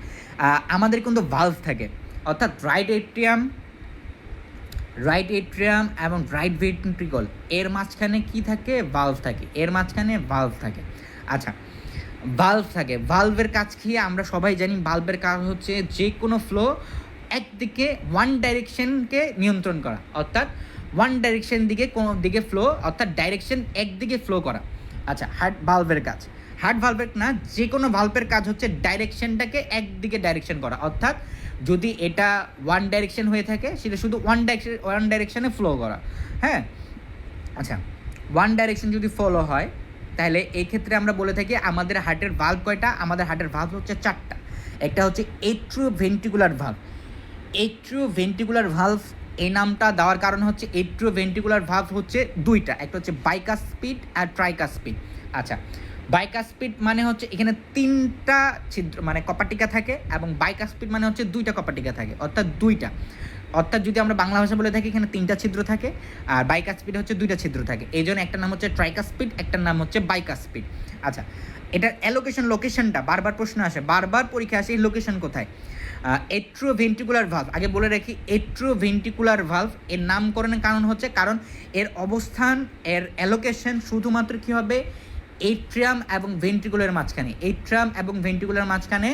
আমাদের কিন্তু ভালভ থাকে, অর্থাৎ রাইট এট্রিয়াম এবং রাইট ভেন্ট্রিকল এর মাঝখানে কি থাকে, ভালভ থাকে, এর মাঝখানে ভালভ থাকে। আচ্ছা, ভালভ থাকে, ভালভের কাজ কি আমরা সবাই জানি, ভালভের কাজ হচ্ছে যে কোনো ফ্লো একদিকে ওয়ান ডাইরেকশনকে নিয়ন্ত্রণ করা, অর্থাৎ ওয়ান ডাইরেকশন দিকে কোনো দিকে ফ্লো, অর্থাৎ ডাইরেকশন একদিকে ফ্লো করা। আচ্ছা, হার্ট ভালভের কাজ, হার্ট ভালভের না, যে কোনো ভালভের কাজ হচ্ছে ডাইরেকশনটাকে একদিকে ডাইরেকশন করা, অর্থাৎ যদি এটা ওয়ান ডাইরেকশন হয়ে থাকে সেটা শুধু ওয়ান ডাইরেকশনে ফ্লো করা। হ্যাঁ, আচ্ছা, ওয়ান ডাইরেকশন যদি ফলো হয় তাহলে এই ক্ষেত্রে আমরা বলে থাকি আমাদের হার্টের ভালভ কয়টা, আমাদের হার্টের ভালভ হচ্ছে 4টা। একটা হচ্ছে এট্রিওভেন্ট্রিকুলার ভালভ। এট্রিওভেন্ট্রিকুলার ভালভ এই নামটা দেওয়ার কারণ হচ্ছে এট্রিওভেন্ট্রিকুলার ভালভ হচ্ছে 2টা, একটা হচ্ছে বাইকাস্পিড আর ট্রাইকাস্পিড। আচ্ছা, বাইকাস্পিড মানে হচ্ছে এখানে 3টা ছিদ্র মানে কপাটিকা থাকে, এবং বাইকাস্পিড মানে হচ্ছে 2টা কপাটিকা থাকে, অর্থাৎ 2টা। অর্থাৎ যদি আমরা বাংলা ভাষা বলে থাকি এখানে 3টা ছিদ্র থাকে, আর বাইকাস্পিড হচ্ছে 2টা ছিদ্র থাকে, এই জন্য একটা নাম হচ্ছে ট্রাইকাস্পিড, একটার নাম হচ্ছে বাইকাস্পিড। আচ্ছা, এটার লোকেশনটা বারবার প্রশ্ন আসে, বারবার পরীক্ষা আসে, এই লোকেশন কোথায়। এট্রিওভেন্ট্রিকুলার ভালভ, আগে বলে রাখি এট্রিওভেন্ট্রিকুলার ভালভ এর নামকরণের কারণ হচ্ছে কারণ এর অবস্থান, এর অ্যালোকেশন শুধুমাত্র কী হবে, এট্রিয়াম এবং ভেন্ট্রিকুলার মাঝখানে, এট্রিয়াম এবং ভেন্ট্রিকুলার মাঝখানে,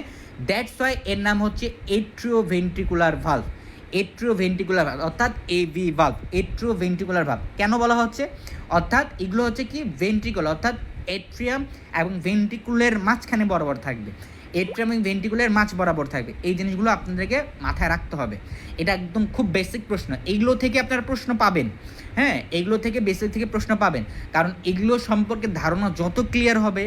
দ্যাটস ওয়াই এর নাম হচ্ছে এট্রিওভেন্ট্রিকুলার ভালভ। এট্রিওভেন্ট্রিকুলার ভালভ অর্থাৎ এভি ভালভ, এট্রিওভেন্ট্রিকুলার ভালভ কেন বলা হচ্ছে, অর্থাৎ এগুলো হচ্ছে কি ভেন্ট্রিকল, অর্থাৎ এট্রিয়াম এবং ভেন্ট্রিকুলের মাঝখানে বরাবর থাকবে, এট্রিয়াম এবং ভেন্ট্রিকুলের মাঝ বরাবর থাকবে। এই জিনিসগুলো আপনাদেরকে মাথায় রাখতে হবে, এটা একদম খুব বেসিক প্রশ্ন, এইগুলো থেকে আপনারা প্রশ্ন পাবেন। হ্যাঁ, এগুলো থেকে বেসিক থেকে প্রশ্ন পাবেন, কারণ এগুলো সম্পর্কে ধারণা যত ক্লিয়ার হবে,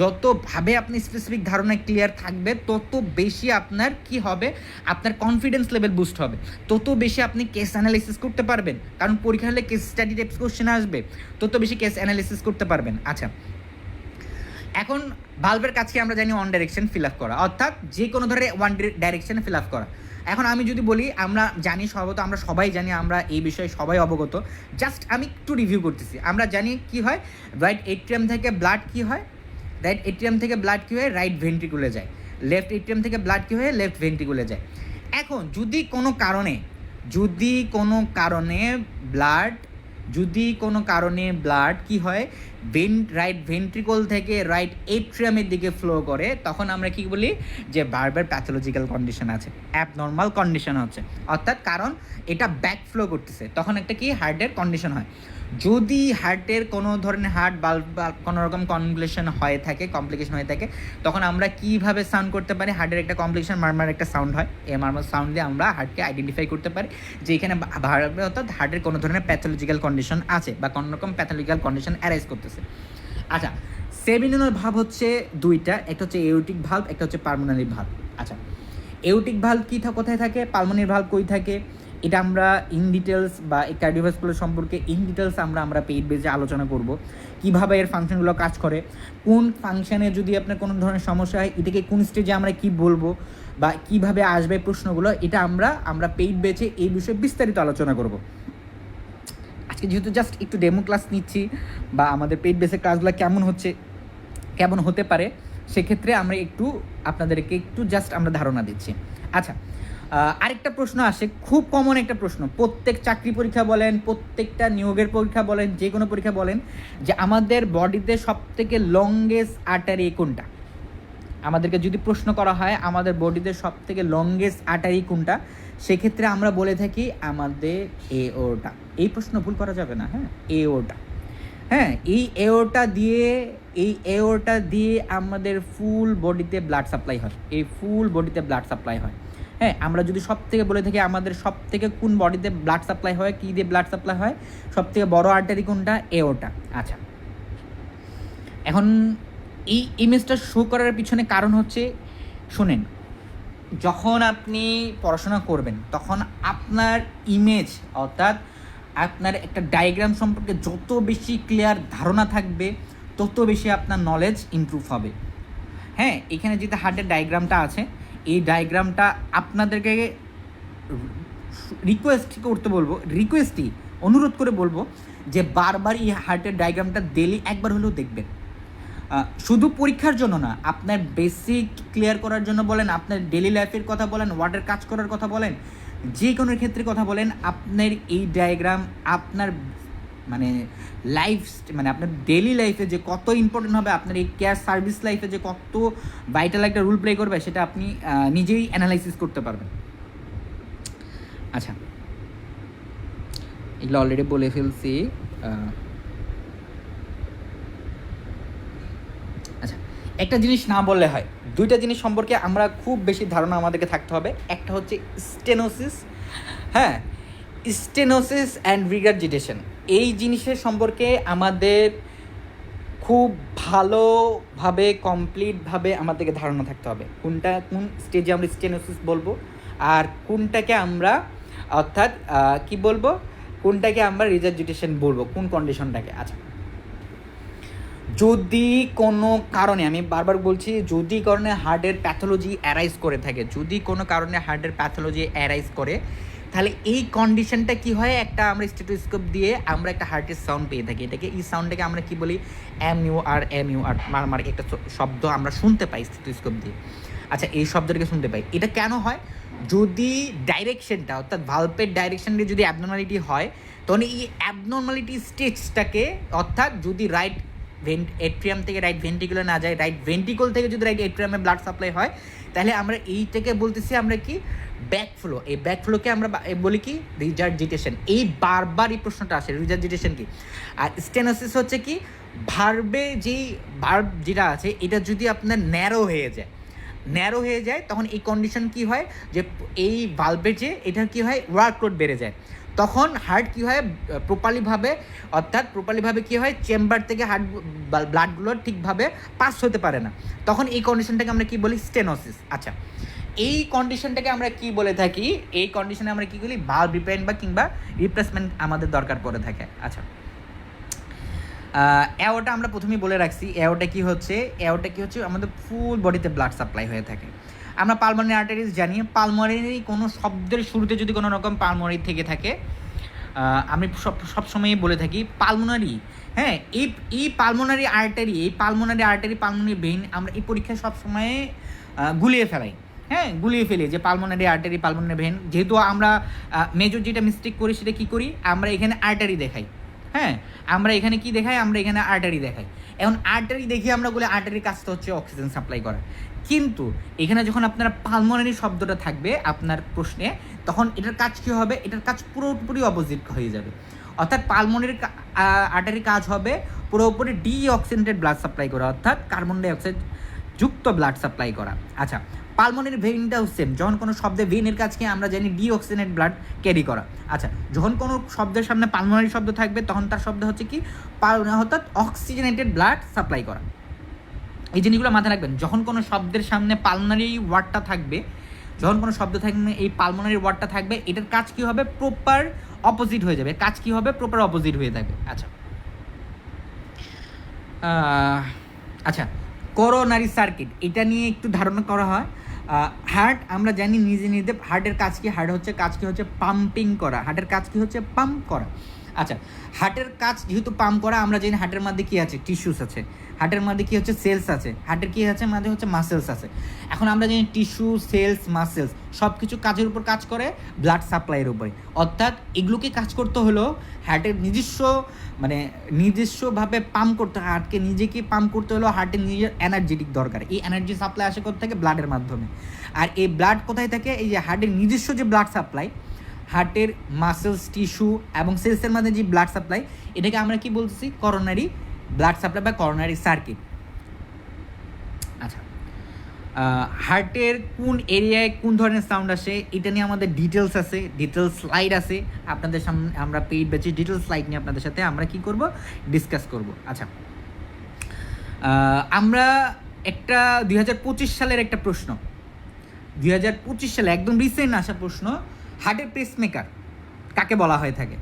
যতভাবে আপনি স্পেসিফিক ধারণা ক্লিয়ার থাকবে, তত বেশি আপনার কি হবে, আপনার কনফিডেন্স লেভেল বুস্ট হবে, তত বেশি আপনি কেস অ্যানালিসিস করতে পারবেন, কারণ পরীক্ষা হলে কেস স্টাডি টাইপস কোশ্চেন আসবে, তত বেশি কেস অ্যানালিসিস করতে পারবেন। আচ্ছা, এখন ভালভের কাজকে আমরা জানি ওয়ান ডাইরেকশন ফিল আপ করা, অর্থাৎ যে কোনো ধরনের ওয়ান ডাইরেকশনে ফিল আপ করা। এখন আমি যদি বলি, আমরা জানি সর্বত, আমরা সবাই জানি, আমরা এই বিষয়ে সবাই অবগত, জাস্ট আমি একটু রিভিউ করতেছি। আমরা জানি কি হয়, রাইট এট্রিয়াম থেকে ব্লাড কি হয়, রাইট এট্রিয়াম থেকে ব্লাড কী হয়, রাইট ভেন্ট্রিকুলে যায়, লেফট এট্রিয়াম থেকে ব্লাড কী হয়, লেফট ভেন্ট্রিকুলে যায়। এখন যদি কোনো কারণে ব্লাড কি হয়, রাইট ভেন্ট্রিকল থেকে রাইট এট্রিয়ামের দিকে ফ্লো করে, তখন আমরা কি বলি যে বারবার প্যাথোলজিক্যাল কন্ডিশন আছে, অ্যাবনর্মাল কন্ডিশন হচ্ছে, অর্থাৎ কারণ এটা ব্যাক ফ্লো করতেছে, তখন একটা কি হার্টের কন্ডিশন হয়। যদি হার্টের কোনো ধরনের হার্ট বাল্ব বা কোনো রকম কমপ্লিকেশন হয়ে থাকে, তখন আমরা কীভাবে সাউন্ড করতে পারি, হার্টের একটা কমপ্লিকেশন মারমার একটা সাউন্ড হয়, এই মারমার সাউন্ড দিয়ে আমরা হার্টকে আইডেন্টিফাই করতে পারি যে এখানে অর্থাৎ হার্টের কোনো ধরনের প্যাথোলজিক্যাল কন্ডিশন আছে বা কোনো রকম প্যাথোলজিক্যাল কন্ডিশন অ্যারাইজ করতেছে। আচ্ছা, সেমিনোনাল ভালভ হচ্ছে 2টা, একটা হচ্ছে এওরিটিক ভালভ, একটা হচ্ছে পালমোনারি ভালভ। আচ্ছা, এওরিটিক ভালভ কোথায় থাকে, পালমোনারি ভালভ কই থাকে, এটা আমরা ইন ডিটেলস বা এই কার্ডিওভাস্কুলার সম্পর্কে ইন ডিটেলস আমরা পেইড বেজে আলোচনা করব, কীভাবে এর ফাংশনগুলো কাজ করে, কোন ফাংশনে যদি আপনার কোনো ধরনের সমস্যা হয় এটাকে কোন স্টেজে আমরা কি বলবো বা কিভাবে আসবে প্রশ্নগুলো, এটা আমরা পেইড বেজে এই বিষয়ে বিস্তারিত আলোচনা করব। আজকে যেহেতু জাস্ট একটু ডেমো ক্লাস নিচ্ছি বা আমাদের পেইড বেসের ক্লাসগুলো কেমন হতে পারে, সেক্ষেত্রে আমরা আপনাদেরকে একটু জাস্ট আমরা ধারণা দিচ্ছি। আচ্ছা, আরেকটা প্রশ্ন আসে, খুব কমন একটা প্রশ্ন, প্রত্যেক চাকরি পরীক্ষা বলেন, প্রত্যেকটা নিয়োগের পরীক্ষা বলেন, যে কোনো পরীক্ষা বলেন, যে আমাদের বডিতে সবথেকে লংগেস্ট আর্টারি কোনটা। আমাদেরকে যদি প্রশ্ন করা হয় আমাদের বডিতে সবথেকে লংগেস্ট আর্টারি কোনটা, সেক্ষেত্রে আমরা বলে থাকি আমাদের এওর্টা। এই প্রশ্ন ভুল করা যাবে না, হ্যাঁ, এওর্টা। হ্যাঁ, এই এওর্টা দিয়ে আমাদের ফুল বডিতে ব্লাড সাপ্লাই হয়, হ্যাঁ। আমরা যদি সব থেকে বলে থাকি আমাদের সব থেকে কোন বডিতে ব্লাড সাপ্লাই হয়, কী দিয়ে ব্লাড সাপ্লাই হয়, সব থেকে বড় আর্টারি কোনটা, এওর্টা। আচ্ছা, এখন এই ইমেজটা শো করার পিছনে কারণ হচ্ছে, শোনেন, যখন আপনি পড়াশোনা করবেন তখন আপনার ইমেজ, অর্থাৎ আপনার একটা ডায়াগ্রাম সম্পর্কে যত বেশি ক্লিয়ার ধারণা থাকবে, তত বেশি আপনার নলেজ ইমপ্রুভ হবে। হ্যাঁ, এখানে যেটা হার্টের ডায়াগ্রামটা আছে, এই ডায়াগ্রামটা আপনাদেরকে অনুরোধ করে বলবো যে বারবার এই হার্টের ডায়াগ্রামটা ডেলি একবার হলেও দেখবেন। শুধু পরীক্ষার জন্য না, আপনার বেসিক ক্লিয়ার করার জন্য বলেন, আপনার ডেলি লাইফের কথা বলেন, ওয়ার্ডের কাজ করার কথা বলেন, যে কোনো ক্ষেত্রে কথা বলেন, আপনার এই ডায়াগ্রাম আপনার মানে লাইফ মানে আপনার ডেলি লাইফে যে কত ইম্পর্টেন্ট হবে, আপনার এই কেয়ার সার্ভিস লাইফে যে কত ভাইটাল একটা রোল প্লে করবে, সেটা আপনি নিজেই অ্যানালাইসিস করতে পারবেন। আচ্ছা, এগুলো অলরেডি বলে ফেলছি। আচ্ছা, একটা জিনিস না বললে হয়, দুইটা জিনিস সম্পর্কে আমরা খুব বেশি ধারণা আমাদেরকে থাকতে হবে। একটা হচ্ছে স্টেনোসিস, হ্যাঁ, স্টেনোসিস অ্যান্ড রিগার্জিটেশন। এই জিনিসের সম্পর্কে আমাদের খুব ভালোভাবে কমপ্লিটভাবে আমাদেরকে ধারণা থাকতে হবে, কোনটা কোন স্টেজে আমরা স্টেনোসিস বলবো আর কোনটাকে আমরা অর্থাৎ কি বলবো, কোনটাকে আমরা রিগার্জিটেশন বলবো, কোন কন্ডিশনটাকে। আচ্ছা, যদি কোনো কারণে, আমি বারবার বলছি, যদি কারণে হার্টের প্যাথোলজি অ্যারাইজ করে থাকে, যদি কোনো কারণে হার্টের প্যাথোলজি অ্যারাইজ করে, তাহলে এই কন্ডিশনটা কি হয়, একটা আমরা স্টেথোস্কোপ দিয়ে আমরা একটা হার্টের সাউন্ড পেয়ে থাকি। এটাকে, এই সাউন্ডটাকে আমরা কি বলি, MUR মার একটা শব্দ আমরা শুনতে পাই স্টেথোস্কোপ দিয়ে। আচ্ছা, এই শব্দটাকে শুনতে পাই, এটা কেন হয়, যদি ডাইরেকশনটা অর্থাৎ ভালভের ডাইরেকশন দিয়ে যদি অ্যাবনর্মালিটি হয়, তখন এই অ্যাবনর্মালিটি স্টেজটাকে, অর্থাৎ যদি রাইট এট্রিয়াম থেকে রাইট ভেন্ট্রিকুলে না যায়, রাইট ভেন্ট্রিকল থেকে যদি রাইট এট্রিয়ামে ব্লাড সাপ্লাই হয়, তাহলে আমরা এইটাকে বলতেছি আমরা কি, ব্যাকফ্লো। এই ব্যাকফ্লোকে আমরা বলি কি, রিগার্জিটেশন। এই বারবার এই প্রশ্নটা আসে, রিগার্জিটেশন কি। আর স্টেনোসিস হচ্ছে কি, ভার্বে যেই ভার্ব যেটা আছে, এটা যদি আপনার ন্যারো হয়ে যায়, তখন এই কন্ডিশন কি হয়, যে এই ভালভের যে এটা কি হয়, ওয়ার্কলোড বেড়ে যায়, তখন হার্ট কী হয়, প্রপারলিভাবে কী হয়, চেম্বার থেকে হার্ট ব্লাডগুলো ঠিকভাবে পাস হতে পারে না, তখন এই কন্ডিশনটাকে আমরা কি বলি, স্টেনোসিস। আচ্ছা, এই কন্ডিশনটাকে আমরা কি বলে থাকি, এই কন্ডিশনে আমরা কি বলি, ভালভ রিপেয়ার বা কিংবা রিপ্লেসমেন্ট আমাদের দরকার পড়ে থাকে। আচ্ছা, অ্যাওটা আমরা প্রথমেই বলে রাখছি, অ্যাওটা কি হচ্ছে আমাদের ফুল বডিতে ব্লাড সাপ্লাই হয়ে থাকে। আমরা পালমোনারি আর্টারিজ জানি, পালমোনারি কোনো শব্দের শুরুতে যদি কোনো রকম পালমোনারি থেকে থাকে, আমি সবসময়ই বলে থাকি পালমোনারি, হ্যাঁ, এই পালমোনারি আর্টারি, পালমোনারি ভেইন আমরা এই পরীক্ষায় সবসময় গুলিয়ে ফেলি যে পালমোনারি আর্টারি, পালমোনারি ভেইন। যেহেতু আমরা মেজর যেটা মিস্টেক করি, সেটা কী করি, আমরা এখানে আর্টারি দেখাই, হ্যাঁ, আমরা এখানে কি দেখাই, আমরা এখানে আর্টারি দেখাই। এখন আর্টারি দেখিয়ে আমরা বলি আর্টারির কাজটা হচ্ছে অক্সিজেন সাপ্লাই করা, কিন্তু এখানে যখন আপনার পালমোনারি শব্দটা থাকবে আপনার প্রশ্নে, তখন এটার কাজ কী হবে, এটার কাজ পুরোপুরি অপোজিট হয়ে যাবে। অর্থাৎ পালমোনারি আর্টারির কাজ হবে পুরোপুরি ডিঅক্সিজেনেটেড ব্লাড সাপ্লাই করা, অর্থাৎ কার্বন ডাইঅক্সাইড যুক্ত ব্লাড সাপ্লাই করা। আচ্ছা, পালমোনারি ভেইনটাও সেম, যখন কোনো শব্দে ভেইনের কাজকে আমরা জানি ডিঅক্সিজেনেট ব্লাড ক্যারি করা। আচ্ছা, যখন কোনো শব্দের সামনে পালমোনারি শব্দ থাকবে, তখন তার শব্দ হচ্ছে কি, অর্থাৎ অক্সিজেনেটেড ব্লাড সাপ্লাই করা। এই জিনিসগুলো মাথায় রাখবেন, যখন কোনো শব্দের সামনে পালমোনারি ওয়ার্ডটা থাকবে, এই পালমোনারি ওয়ার্ডটা থাকবে, এটার কাজ কি হবে, প্রপার অপোজিট হয়ে যাবে, প্রপার অপোজিট হয়ে থাকবে। আচ্ছা, করোনারি সার্কিট, এটা নিয়ে একটু ধারণা করা হয়। হার্ট আমরা জানি নিজে হার্টের কাজ কি, হচ্ছে পাম্পিং করা, হার্টের কাজ কি হচ্ছে, পাম্প করা। আচ্ছা, হার্টের কাজ যেহেতু পাম্প করা, আমরা জানি হার্টের মধ্যে কি আছে, টিস্যুস আছে, হার্টের মধ্যে কি হচ্ছে, সেলস আছে, হার্টের কি আছে, মধ্যে হচ্ছে মাসেলস আছে। এখন আমরা জানি টিস্যু, সেলস, মাসেলস সব কিছু কাজের উপর কাজ করে, ব্লাড সাপ্লাইয়ের উপরে। অর্থাৎ এগুলোকে কাজ করতে হলেও হার্টের নিজস্বভাবে পাম্প করতে হয়, নিজেকে পাম্প করতে হলেও হার্টের নিজের এনার্জেটিক দরকার। এই এনার্জি সাপ্লাই আসে কোথা থেকে, ব্লাডের মাধ্যমে। আর এই ব্লাড কোথায় থাকে, এই যে হার্টের নিজস্ব যে ব্লাড সাপ্লাই, হার্টের মাসেলস, টিস্যু এবং সেলসের মধ্যে যে ব্লাড সাপ্লাই, এটাকে আমরা কি বলতেছি, করোনারি ব্লাড সাপ্লাই বা করোনারি সার্কিট। আচ্ছা, হার্টের কোন এরিয়ায় কোন ধরনের সাউন্ড আসে, এটা নিয়ে আমাদের ডিটেলস স্লাইড আছে আপনাদের সামনে, আমরা পেইড ব্যাচে ডিটেলস স্লাইড নিয়ে আপনাদের সাথে আমরা কি করব, ডিসকাস করব। আচ্ছা, আমরা একটা 2025 সালের একটা প্রশ্ন, 2025 সালে একদম রিসেন্ট আসা প্রশ্ন, হার্টের পেসমেকার কাকে বলা হয়ে থাকে,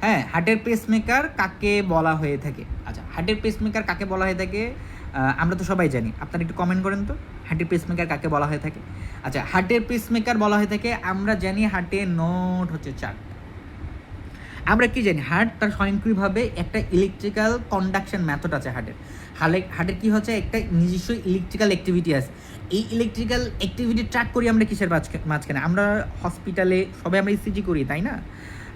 হ্যাঁ, হার্টের পেসমেকার কাকে বলা হয়ে থাকে। আচ্ছা, হার্টের পেসমেকার কাকে বলা হয়ে থাকে, আমরা তো সবাই জানি, আপনারা একটু কমেন্ট করেন তো, হার্টের পেসমেকার কাকে বলা হয়ে থাকে। আচ্ছা, হার্টের পেসমেকার বলা হয়ে থাকে, আমরা জানি হার্টের নোট হচ্ছে 4টা। আমরা কি জানি হার্ট তার স্বয়ংক্রিয়ভাবে একটা ইলেকট্রিক্যাল কন্ডাকশন মেথড আছে হার্টের কি হচ্ছে একটা নিজস্ব ইলেকট্রিক্যাল অ্যাক্টিভিটি আছে। এই ইলেকট্রিক্যাল অ্যাক্টিভিটি ট্র্যাক করি আমরা কিসের মাঝখানে? আমরা হসপিটালে সবাই আমরা ইসিজি করি, তাই না?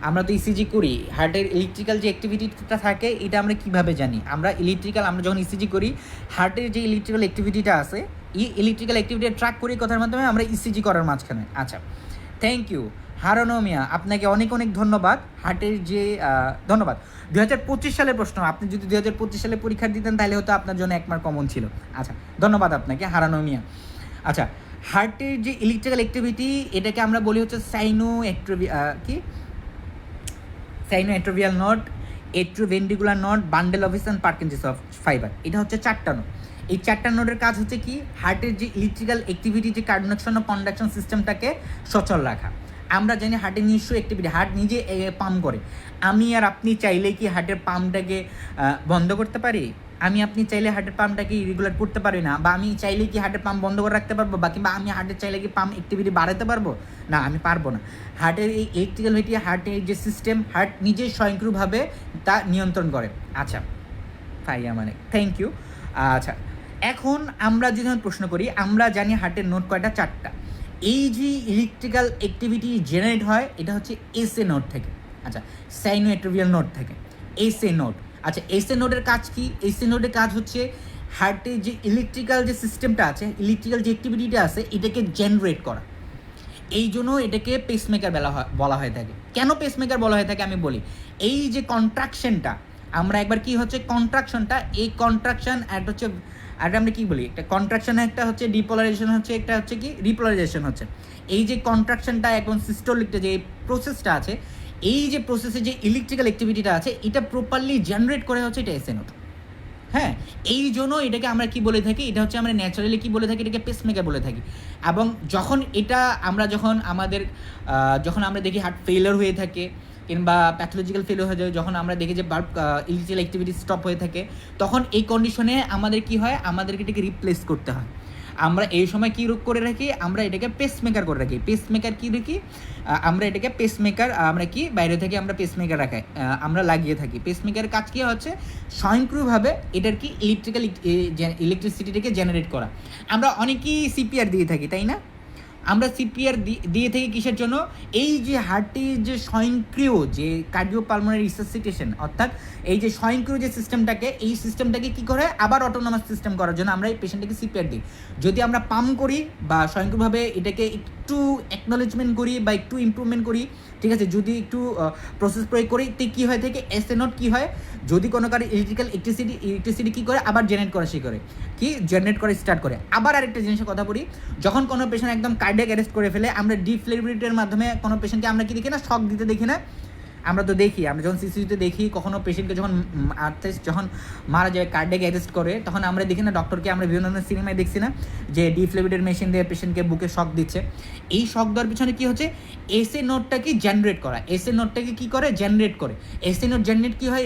আমরা তো ইসিজি করি, হার্টের ইলেকট্রিক্যাল যে অ্যাক্টিভিটিটা থাকে এটা আমরা কিভাবে জানি? আমরা যখন ইসিজি করি হার্টের যে ইলেকট্রিক্যাল অ্যাক্টিভিটিটা আছে এই ইলেকট্রিক্যাল অ্যাক্টিভিটি ট্র্যাক করি কথার মাধ্যমে আমরা ইসিজি করার মাঝখানে। আচ্ছা, থ্যাংক ইউ হারানো মিয়া, আপনাকে অনেক অনেক ধন্যবাদ। হার্টের যে ধন্যবাদ। 2025 সালের প্রশ্ন, আপনি যদি 2025 সালে পরীক্ষা দিতেন তাহলে হয়তো আপনার জন্য 1 মার্ক কমন ছিল। আচ্ছা, ধন্যবাদ আপনাকে হারানো মিয়া। আচ্ছা, হার্টের যে ইলেকট্রিক্যাল অ্যাক্টিভিটি এটাকে আমরা বলি হচ্ছে sinoatrial node, atrioventricular node, bundle of and Parkinson's of fibre. এটা হচ্ছে 4টা নোড। এই 4টা নোডের কাজ হচ্ছে কি? হার্টের যে ইলেকট্রিক্যাল অ্যাক্টিভিটি যে কার্ডিনেশন ও কন্ডাকশন সিস্টেমটাকে সচল রাখা। আমরা জানি হার্টের নিজস্ব অ্যাক্টিভিটি, হার্ট নিজে পাম্প করে। আমি আর আপনি চাইলে কি হার্টের পাম্পটাকে বন্ধ করতে পারি? আপনি চাইলে হার্টের পাম্পটাকে রেগুলার করতে পারি না, বা আমি চাইলে কি হার্টের পাম্প বন্ধ করে রাখতে পারবো, বা কিংবা আমি হার্টের চাইলে কি পাম্প অ্যাক্টিভিটি বাড়াতে পারবো? না, আমি পারবো না। হার্টের এই ইলেকট্রিক্যালিটি, হার্টের যে সিস্টেম, হার্ট নিজে স্বয়ংক্রিয়ভাবে তা নিয়ন্ত্রণ করে। আচ্ছা ফাইয়া মানে থ্যাংক ইউ। আচ্ছা, এখন আমরা যদি প্রশ্ন করি, আমরা জানি হার্টের নোড কয়টা? 4টা। এই যে ইলেকট্রিক্যাল অ্যাক্টিভিটি জেনারেট হয় এটা হচ্ছে এসএ নোড থেকে। আচ্ছা, সাইনোএট্রোভিয়াল নোড থেকে এসএ নোড। আচ্ছা, এসএ নোডের কাজ কি? এসএ নোডের কাজ হচ্ছে হার্টের যে ইলেকট্রিক্যাল যে সিস্টেমটা আছে, ইলেকট্রিক্যাল যে অ্যাক্টিভিটিটা আছে এটাকে জেনারেট করা। এই জন্য এটাকে পেসমেকার বলা হয়ে থাকে। কেন পেসমেকার বলা হয়ে থাকে আমি বলি। এই যে কন্ট্রাকশনটা, আমরা একবার কি হচ্ছে কন্ট্রাকশনটা, এই কন্ট্রাকশন একটা হচ্ছে, আর আমরা কি বলি, একটা কন্ট্রাকশন, একটা হচ্ছে ডিপোলারাইজেশন, হচ্ছে একটা হচ্ছে কি রিপোলারাইজেশন হচ্ছে। এই যে কন্ট্রাকশনটা এবং সিস্টোলিকটা যে প্রসেসটা আছে, এই যে প্রসেসে যে ইলেকট্রিক্যাল অ্যাক্টিভিটিটা আছে এটা প্রপারলি জেনারেট করে হচ্ছে এটা এসএ নোড। হ্যাঁ, এই জন্য এটাকে আমরা কি বলে থাকি, এটা হচ্ছে আমরা ন্যাচারালি কি বলে থাকি, এটাকে পেসমেকার বলে থাকি। এবং যখন এটা যখন আমরা দেখি হার্ট ফেলিওর হয়ে থাকে কিংবা প্যাথোলজিক্যাল ফেলিওর হয়ে যায়, যখন আমরা দেখি যে ইলেকট্রিক্যাল অ্যাক্টিভিটি স্টপ হয়ে থাকে, তখন এই কন্ডিশনে আমাদের কি হয়, আমাদেরকে এটাকে রিপ্লেস করতে হয়। আমরা এই সময় কী করে রাখি, আমরা এটাকে পেসমেকার করে রাখি। পেসমেকার কী রাখি, আমরা এটাকে পেসমেকার, আমরা কি বাইরে থেকে আমরা পেসমেকার রাখাই, আমরা লাগিয়ে থাকি। পেসমেকারের কাজ কী হচ্ছে, স্বয়ংক্রিয়ভাবে এটার কি ইলেকট্রিসিটিটাকে জেনারেট করা। আমরা অনেকেই সিপিআর দিয়ে থাকি, তাই না? আমরা সিপিআর দিয়ে থাকি কিসের জন্য? এই যে হার্টের যে স্বয়ংক্রিয় যে কার্ডিওপালমোনারি রিসাসিটেশন, অর্থাৎ এই যে স্বয়ংক্রিয় যে সিস্টেমটাকে, এই সিস্টেমটাকে কী করে আবার অটোনমাস সিস্টেম করার জন্য আমরা এই পেশেন্টটাকে সিপিআর দিই। যদি আমরা পাম্প করি বা স্বয়ংক্রিয়ভাবে এটাকে একটু অ্যাকনোলেজমেন্ট করি বা একটু ইমপ্রুভমেন্ট করি, ঠিক আছে, যদি একটু প্রসেস প্রয়োগ করি, তো কী হয় থেকে এসএ নোড কী হয়, যদি কোনো কারো ইলেকট্রিসিটি কী করে আবার জেনারেট করা জেনারেট করে স্টার্ট করে। আবার আরেকটা জিনিসের কথা বলি, যখন কোনো পেশেন্ট একদম কার্ডিয়াক অ্যারেস্ট করে ফেলে, আমরা ডিফ্লেবিলিটির মাধ্যমে কোনো পেশেন্টকে আমরা কি দেখি না, শক দিতে দেখি না? আমরা তো দেখি, আমরা যখন সিসিউতে দেখি কখনো পেশেন্টকে যখন মারা যায়, কার্ডিয়াক অ্যারেস্ট করে, তখন আমরা দেখি না ডক্টরকে, আমরা বিভিন্ন ধরনের সিনেমায় দেখছি না যে ডিফ্লেবিলিটির মেশিন দিয়ে পেশেন্টকে বুকে শক দিচ্ছে। এই শক দেওয়ার পিছনে কী হচ্ছে, এসএ নোডটাকে জেনারেট করা। এসএ নোডটাকে কী করে, জেনারেট করে। এসএ নোড জেনারেট কী হয়,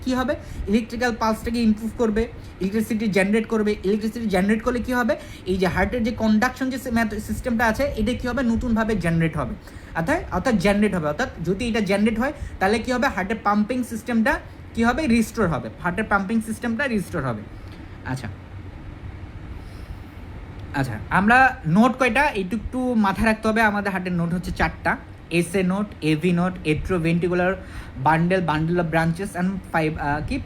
কী হবে, ইলেকট্রিক্যাল পালসটাকে ইমপ্রুভ করবে, ইলেকট্রিসিটি জেনারেট করবে। ইলেকট্রিসিটি জেনারেট করলে কী হবে, এই যে হার্টের যে কন্ডাকশন যে সিস্টেমটা আছে এটা কী হবে, নতুনভাবে জেনারেট হবে। অর্থাৎ জেনারেট হবে, অর্থাৎ যদি এটা জেনারেট হয় তাহলে কী হবে, হার্টের পাম্পিং সিস্টেমটা কী হবে, রিস্টোর হবে, হার্টের পাম্পিং সিস্টেমটা রিস্টোর হবে। আচ্ছা, আমরা নোট কয়টা একটু মাথায় রাখতে হবে। আমাদের হার্টের নোট হচ্ছে 4টা: SA node, AV node, atrioventricular bundle of branches and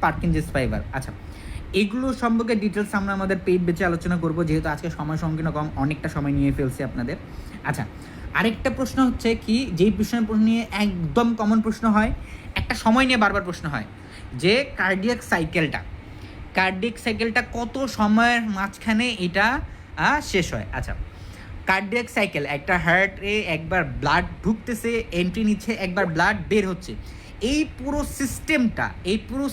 Parkinson's fibre. আচ্ছা, এগুলো সম্পর্কে ডিটেলস আমরা আমাদের পেইড বেচে আলোচনা করব, যেহেতু আজকে সময় সংকীর্ণ কম, অনেকটা সময় নিয়ে ফেলছি আপনাদের। আচ্ছা, আরেকটা প্রশ্ন হচ্ছে কি, যেই প্রশ্ন নিয়ে একদম কমন প্রশ্ন হয়, একটা সময় নিয়ে বারবার প্রশ্ন হয় যে কার্ডিয়াক সাইকেলটা কত সময়ের মাঝখানে এটা শেষ হয়। আচ্ছা, কার্ডিয়াক সাইকেল, একটা হার্টে একবার ব্লাড ঢুকতেছে, এন্ট্রি নিচ্ছে, একবার ব্লাড বের হচ্ছে, এই পুরো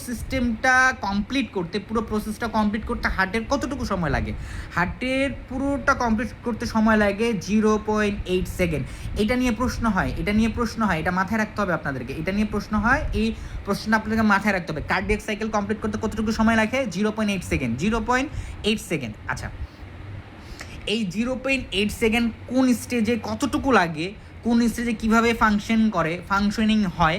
সিস্টেমটা কমপ্লিট করতে, পুরো প্রসেসটা কমপ্লিট করতে হার্টের কতটুকু সময় লাগে? হার্টের পুরোটা কমপ্লিট করতে সময় লাগে 0.8 সেকেন্ড। এটা নিয়ে প্রশ্ন হয়, এটা মাথায় রাখতে হবে আপনাদেরকে, এটা নিয়ে প্রশ্ন হয়, এই প্রশ্নটা আপনাদেরকে মাথায় রাখতে হবে। কার্ডিয়াক সাইকেল কমপ্লিট করতে কতটুকু সময় লাগে? 0.8 সেকেন্ড। আচ্ছা, এই 0.8 সেকেন্ড কোন স্টেজে কতটুকু লাগে কোন স্টেজে কীভাবে ফাংশনিং হয়,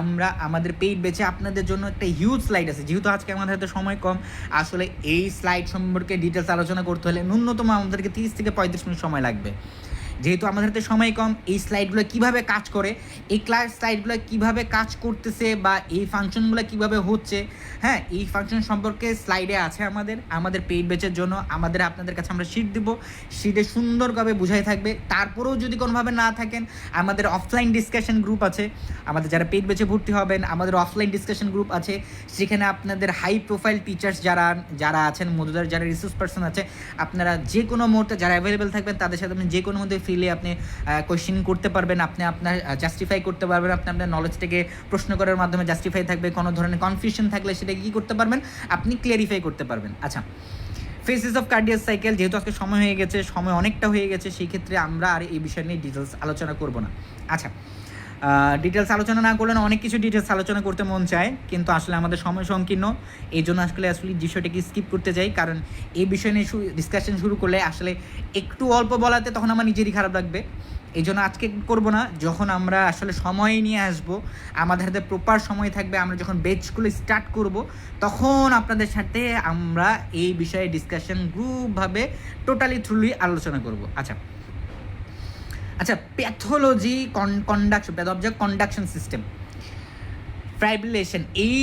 আমরা আমাদের পেইড বেচে আপনাদের জন্য একটা হিউজ স্লাইড আছে। যেহেতু আজকে আমাদের হাতে সময় কম, আসলে এই স্লাইড সম্পর্কে ডিটেলস আলোচনা করতে হলে ন্যূনতম আমাদেরকে 30 থেকে 35 মিনিট সময় লাগবে। যেহেতু আমাদের হাতে সময় কম, এই স্লাইডগুলো কিভাবে কাজ করে, এই স্লাইডগুলো কিভাবে কাজ করতেছে বা এই ফাংশনগুলো কিভাবে হচ্ছে, হ্যাঁ, এই ফাংশন সম্পর্কে স্লাইডে আছে আমাদের পেইড বেচের জন্য। আপনাদের কাছে আমরা শিট দেবো, শিটে সুন্দরভাবে বুঝাই থাকবে। তারপরেও যদি কোনোভাবে না থাকেন, আমাদের অফলাইন ডিসকাশন গ্রুপ আছে। আমাদের যারা পেইড বেচে ভর্তি হবেন, আমাদের অফলাইন ডিসকাশন গ্রুপ আছে। সেখানে আপনাদের হাই প্রোফাইল টিচার্স যারা আছেন, মধুদার যারা রিসোর্স পার্সন আছে, আপনারা যে কোনো মুহূর্তে যারা অ্যাভেলেবেল থাকবেন তাদের সাথে আপনি যে কোনো মধ্যে ফ্রিলি আপনি কোয়েশ্চেন করতে পারবেন, আপনি আপনার জাস্টিফাই করতে পারবেন, আপনি আপনার নলেজটাকে প্রশ্ন করার মাধ্যমে জাস্টিফাই থাকবে। কোনো ধরনের কনফিউশন থাকলে সেটাকে কী করতে পারবেন, আপনি ক্লিয়ারিফাই করতে পারবেন। আচ্ছা, ফেসেস অফ কার্ডিয়াক সাইকেল, যেহেতু আজকে সময় অনেকটা হয়ে গেছে, সেই ক্ষেত্রে আমরা আর এই বিষয় নিয়ে ডিটেলস আলোচনা করব না। আচ্ছা, ডিটেলস আলোচনা না করলে অনেক কিছু ডিটেলস আলোচনা করতে মন চায়, কিন্তু আসলে আমাদের সময় সংকীর্ণ, এই জন্য আসলে বিষয়টাকে স্কিপ করতে যাই। কারণ এই বিষয় নিয়ে ডিসকাশন শুরু করলে আসলে একটু অল্প বলাতে তখন আমার নিজেরই খারাপ লাগবে। এই জন্য আজকে করব না। যখন আমরা আসলে সময় নিয়ে আসব, আমাদের হাতে প্রপার সময় থাকবে, আমরা যখন বেচগুলো স্টার্ট করব, তখন আপনাদের সাথে আমরা এই বিষয়ে ডিসকাশন গ্রুপভাবে টোটালি থ্রুলি আলোচনা করব। আচ্ছা, প্যাথোলজি কন্ডাকশন সিস্টেম, ফাইব্রিলেশন, এই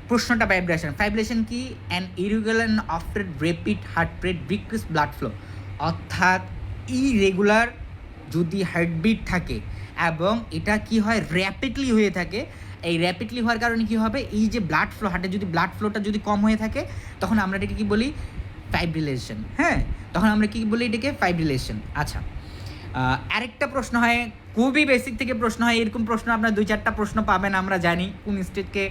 প্রশ্নটা ফাইব্রিলেশন কি? An irregular after rapid heart rate decrease blood flow, অর্থাৎ ইরেগুলার যদি হার্টবিট থাকে এবং এটা কি হয়, র্যাপিডলি হয়ে থাকে। এই র্যাপিডলি হওয়ার কারণে কী হবে, এই যে ব্লাড ফ্লো, হার্টে যদি ব্লাড ফ্লোটা যদি কম হয়ে থাকে, তখন আমরা এটাকে কী বলি, ফাইব্রিলেশন। হ্যাঁ, তখন আমরা কী বলি, এটাকে ফাইব্রিলেশন। আচ্ছা, আরেকটা প্রশ্ন হয়, খুবই বেসিক থেকে প্রশ্ন হয়, এরকম প্রশ্ন আপনার 2-4টা প্রশ্ন পাবেন। আমরা জানি কোন স্টেটকে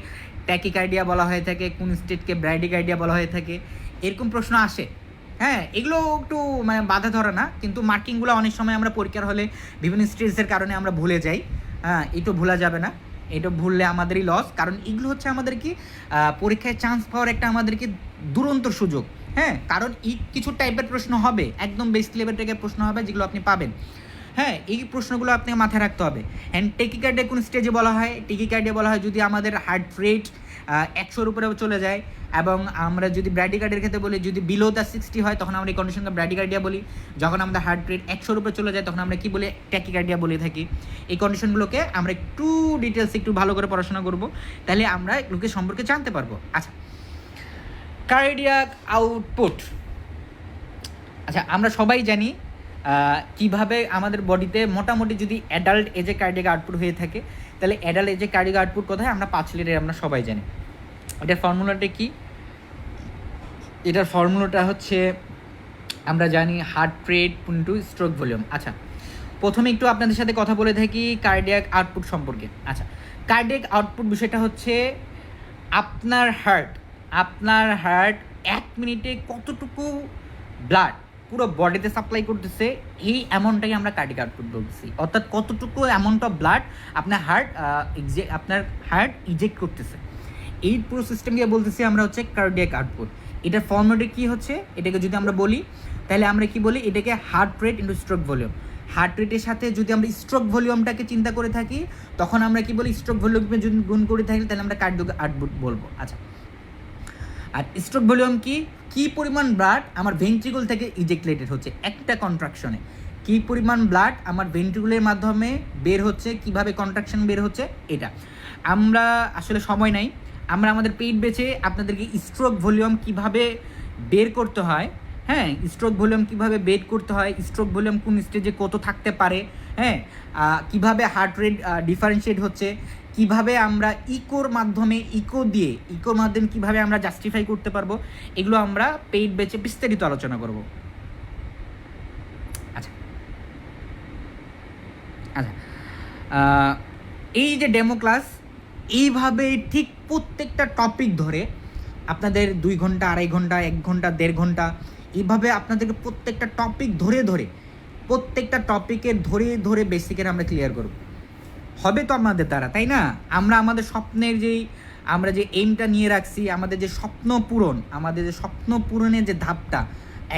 ট্যাকিকার্ডিয়া বলা হয়ে থাকে, কোন স্টেটকে ব্রাইডিকার্ডিয়া বলা হয়ে থাকে, এরকম প্রশ্ন আসে। হ্যাঁ, এগুলো একটু মানে বাধা ধরা না, কিন্তু মার্কিংগুলো অনেক সময় আমরা পরীক্ষার হলে বিভিন্ন স্ট্রেসের কারণে আমরা ভুলে যাই। হ্যাঁ, এটা ভোলা যাবে না, এটা ভুললে আমাদেরই লস। কারণ এগুলো হচ্ছে আমাদের কি পরীক্ষায় চান্স পাওয়ার একটা আমাদেরকে দুরন্ত সুযোগ। হ্যাঁ, কারণ কিছু টাইপের প্রশ্ন হবে, একদম বেসিক লেভেল থেকে প্রশ্ন হবে যেগুলো আপনি পাবেন। হ্যাঁ, এই প্রশ্নগুলো আপনাকে মাথায় রাখতে হবে। অ্যান্ড টেকিকার্ডিয়া কোন স্টেজে বলা হয়? টেকিকার্ডিয়া বলা হয় যদি আমাদের হার্ট রেট 100-র উপরে চলে যায়, এবং আমরা যদি ব্র্যাডিকার্ডিয়ার ক্ষেত্রে বলি, যদি বিলো দ্য 60 হয়, তখন আমরা এই কন্ডিশনকে ব্র্যাডিকার্ডিয়া বলি। যখন আমাদের হার্ট রেট 100-র উপরে চলে যায়, তখন আমরা কি বলি, ট্যাকিকার্ডিয়া বলে থাকি। এই কন্ডিশনগুলোকে আমরা একটু ডিটেলস একটু ভালো করে পড়াশোনা করব, তাহলে আমরা এগুলোকে সম্পর্কে জানতে পারবো। আচ্ছা, কার্ডিয়াক আউটপুট। আচ্ছা, আমরা সবাই জানি কিভাবে আমাদের বডিতে মোটামুটি যদি অ্যাডাল্ট এজে কার্ডিয়াক আউটপুট হয়ে থাকে, তাহলে অ্যাডাল্ট এজে কার্ডিয়াক আউটপুট কোথায়, আমরা 5 লিটার আমরা সবাই জানি। এটার ফর্মুলাটা কি? এটার ফর্মুলাটা হচ্ছে আমরা জানি heart rate into stroke volume. আচ্ছা, প্রথমে একটু আপনাদের সাথে কথা বলে থাকি কার্ডিয়াক আউটপুট সম্পর্কে। আচ্ছা, কার্ডিয়াক আউটপুট বিষয়টা হচ্ছে আপনার হার্ট 1 মিনিটে কতটুকু ব্লাড পুরো বডিতে সাপ্লাই করতেছে, এই অ্যামাউন্টটাকে আমরা কার্ডিয়াক আউটপুট বলছি। অর্থাৎ কতটুকু অ্যামাউন্ট অফ ব্লাড আপনার হার্ট ইজেক্ট করতেছে, এই পুরো সিস্টেমকে বলতেছি আমরা হচ্ছে কার্ডিয়াক আউটপুট। এটার ফর্মুলাটা কি হচ্ছে, এটাকে যদি আমরা বলি, তাহলে আমরা কি বলি, এটাকে heart rate into stroke volume. Heart রেটের সাথে যদি আমরা স্ট্রোক ভলিউমটাকে চিন্তা করে থাকি, তখন আমরা কি বলি, স্ট্রোক ভলিউমকে যদি গুণ করে থাকি, তাহলে আমরা কার্ডিয়াক আউটপুট বলবো। আচ্ছা, আর স্ট্রোক ভলিউম কি পরিমাণ ব্লাড আমার ভেন্ট্রিকল থেকে ইজেক্টেড হচ্ছে একটা কন্ট্রাকশনে, কি পরিমাণ ব্লাড আমার ভেন্ট্রিকুলের মাধ্যমে বের হচ্ছে, কিভাবে কন্ট্রাকশন বের হচ্ছে, এটা আমরা আসলে সময় নাই, আমরা আমাদের পেট বেচে আপনাদেরকে স্ট্রোক ভলিউম কিভাবে বের করতে হয়, হ্যাঁ, স্ট্রোক ভলিউম কিভাবে বের করতে হয়, স্ট্রোক ভলিউম কোন স্টেজে কত থাকতে পারে, হ্যাঁ, কিভাবে হার্ট রেট ডিফারেন্সিয়েট হচ্ছে, কিভাবে আমরা ইকোর মাধ্যমে কিভাবে আমরা জাস্টিফাই করতে পারবো, এগুলো আমরা পেইড বেচে বিস্তারিত আলোচনা করব। আচ্ছা, এই যে ডেমো ক্লাস, এইভাবে ঠিক প্রত্যেকটা টপিক ধরে আপনাদের 2 ঘন্টা, 2.5 ঘন্টা, 1 ঘন্টা, 1.5 ঘন্টা, এইভাবে আপনাদেরকে প্রত্যেকটা টপিক প্রত্যেকটা টপিকের ধরে বেসিকের আমরা ক্লিয়ার করব। হবে তো আমাদের দ্বারা, তাই না? আমরা আমাদের স্বপ্নের আমরা যে এইমটা নিয়ে রাখছি, আমাদের যে স্বপ্ন পূরণের যে ধাপটা,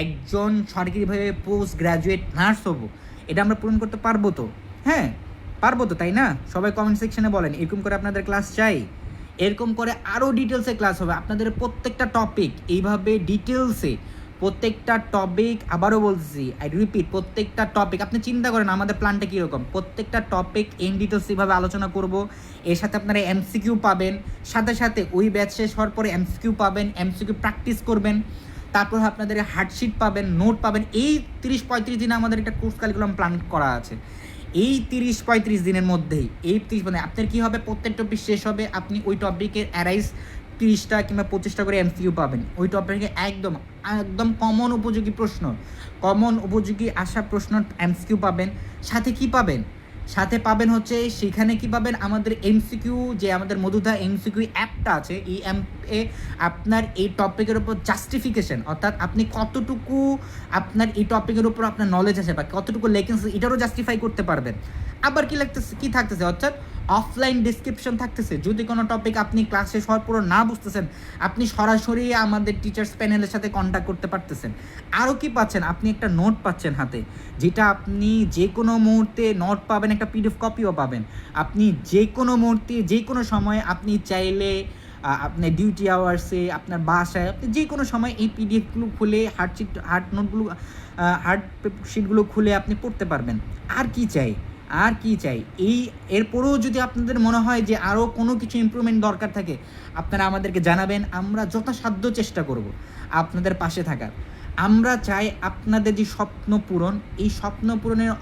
একজন সরকারিভাবে পোস্ট গ্র্যাজুয়েট নার্স হবো, এটা আমরা পূরণ করতে পারবো তো? হ্যাঁ, পারবো তো, তাই না? সবাই কমেন্ট সেকশনে বলেন এরকম করে আপনাদের ক্লাস চাই, এরকম করে আরও ডিটেলসে ক্লাস হবে আপনাদের প্রত্যেকটা টপিক এইভাবে ডিটেলসে প্রত্যেকটা টপিক, আবারও বলছি আই রিপিট, প্রত্যেকটা টপিক আপনি চিন্তা করেন আমাদের প্ল্যানটা কীরকম। প্রত্যেকটা টপিক ইন ডিটেলস এইভাবে আলোচনা করব, এর সাথে আপনারা এমসিকিউ পাবেন, সাথে সাথে ওই ব্যাচ শেষ হওয়ার পরে এমসিকিউ পাবেন, এমসিকিউ প্র্যাকটিস করবেন, তারপর আপনাদের হার্ডশিট পাবেন, নোট পাবেন। এই 30-35 দিনে আমাদের একটা কোর্স কারিকুলাম প্ল্যান করা আছে। এই 30-35 দিনের মধ্যেই এই 30 মানে আপনার কী হবে, প্রত্যেক টপিক শেষ হবে আপনি ওই টপিকের অ্যারাইজ 30টা কিংবা 25টা করে এমসিকিউ পাবেন। ওই টপিকে একদম একদম কমন উপযোগী প্রশ্ন, কমন উপযোগী আসা প্রশ্ন এমসিকিউ পাবেন। সাথে কি পাবেন, সাথে পাবেন হচ্ছে সেখানে কি পাবেন, আমাদের এমসিকিউ যে আমাদের মধুধা এমসিকিউ অ্যাপটা আছে, এই অ্যাপে আপনার এই টপিকের উপর জাস্টিফিকেশন, অর্থাৎ আপনি কতটুকু আপনার এই টপিকের উপর আপনার নলেজ আছে বা কতটুকু লেখেন্স এটারও জাস্টিফাই করতে পারবেন। আবার কি লাগতেছে, কি থাকতেছে, অর্থাৎ অফলাইন ডিসক্রিপশন থাকতেছে। যদি কোনো টপিক আপনি ক্লাস শেষ হওয়ার পুরো না বুঝতেছেন, আপনি সরাসরি আমাদের টিচার্স প্যানেলের সাথে কন্ট্যাক্ট করতে পারতেছেন। আরও কি পাচ্ছেন, আপনি একটা নোট পাচ্ছেন হাতে, যেটা আপনি যে কোনো মুহূর্তে নোট পাবেন, একটা পিডিএফ কপিও পাবেন। আপনি যে কোনো মুহূর্তে যে কোনো সময় আপনি চাইলে আপনার ডিউটি আওয়ার্সে, আপনার বাসায়, আপনি যে কোনো সময় এই পিডিএফগুলো খুলে হার্ড নোটগুলো, হার্ড শিটগুলো খুলে আপনি পড়তে পারবেন। আর কি চাই, আর কি চাই? এরপরেও যদি আপনাদের মনে হয় যে আরও কোনো কিছু ইমপ্রুভমেন্ট দরকার থাকে, আপনারা আমাদেরকে জানাবেন, আমরা যথাসাধ্য চেষ্টা করব আপনাদের পাশে থাকার। আমরা চাই আপনাদের যে স্বপ্ন পূরণ, এই স্বপ্ন পূরণের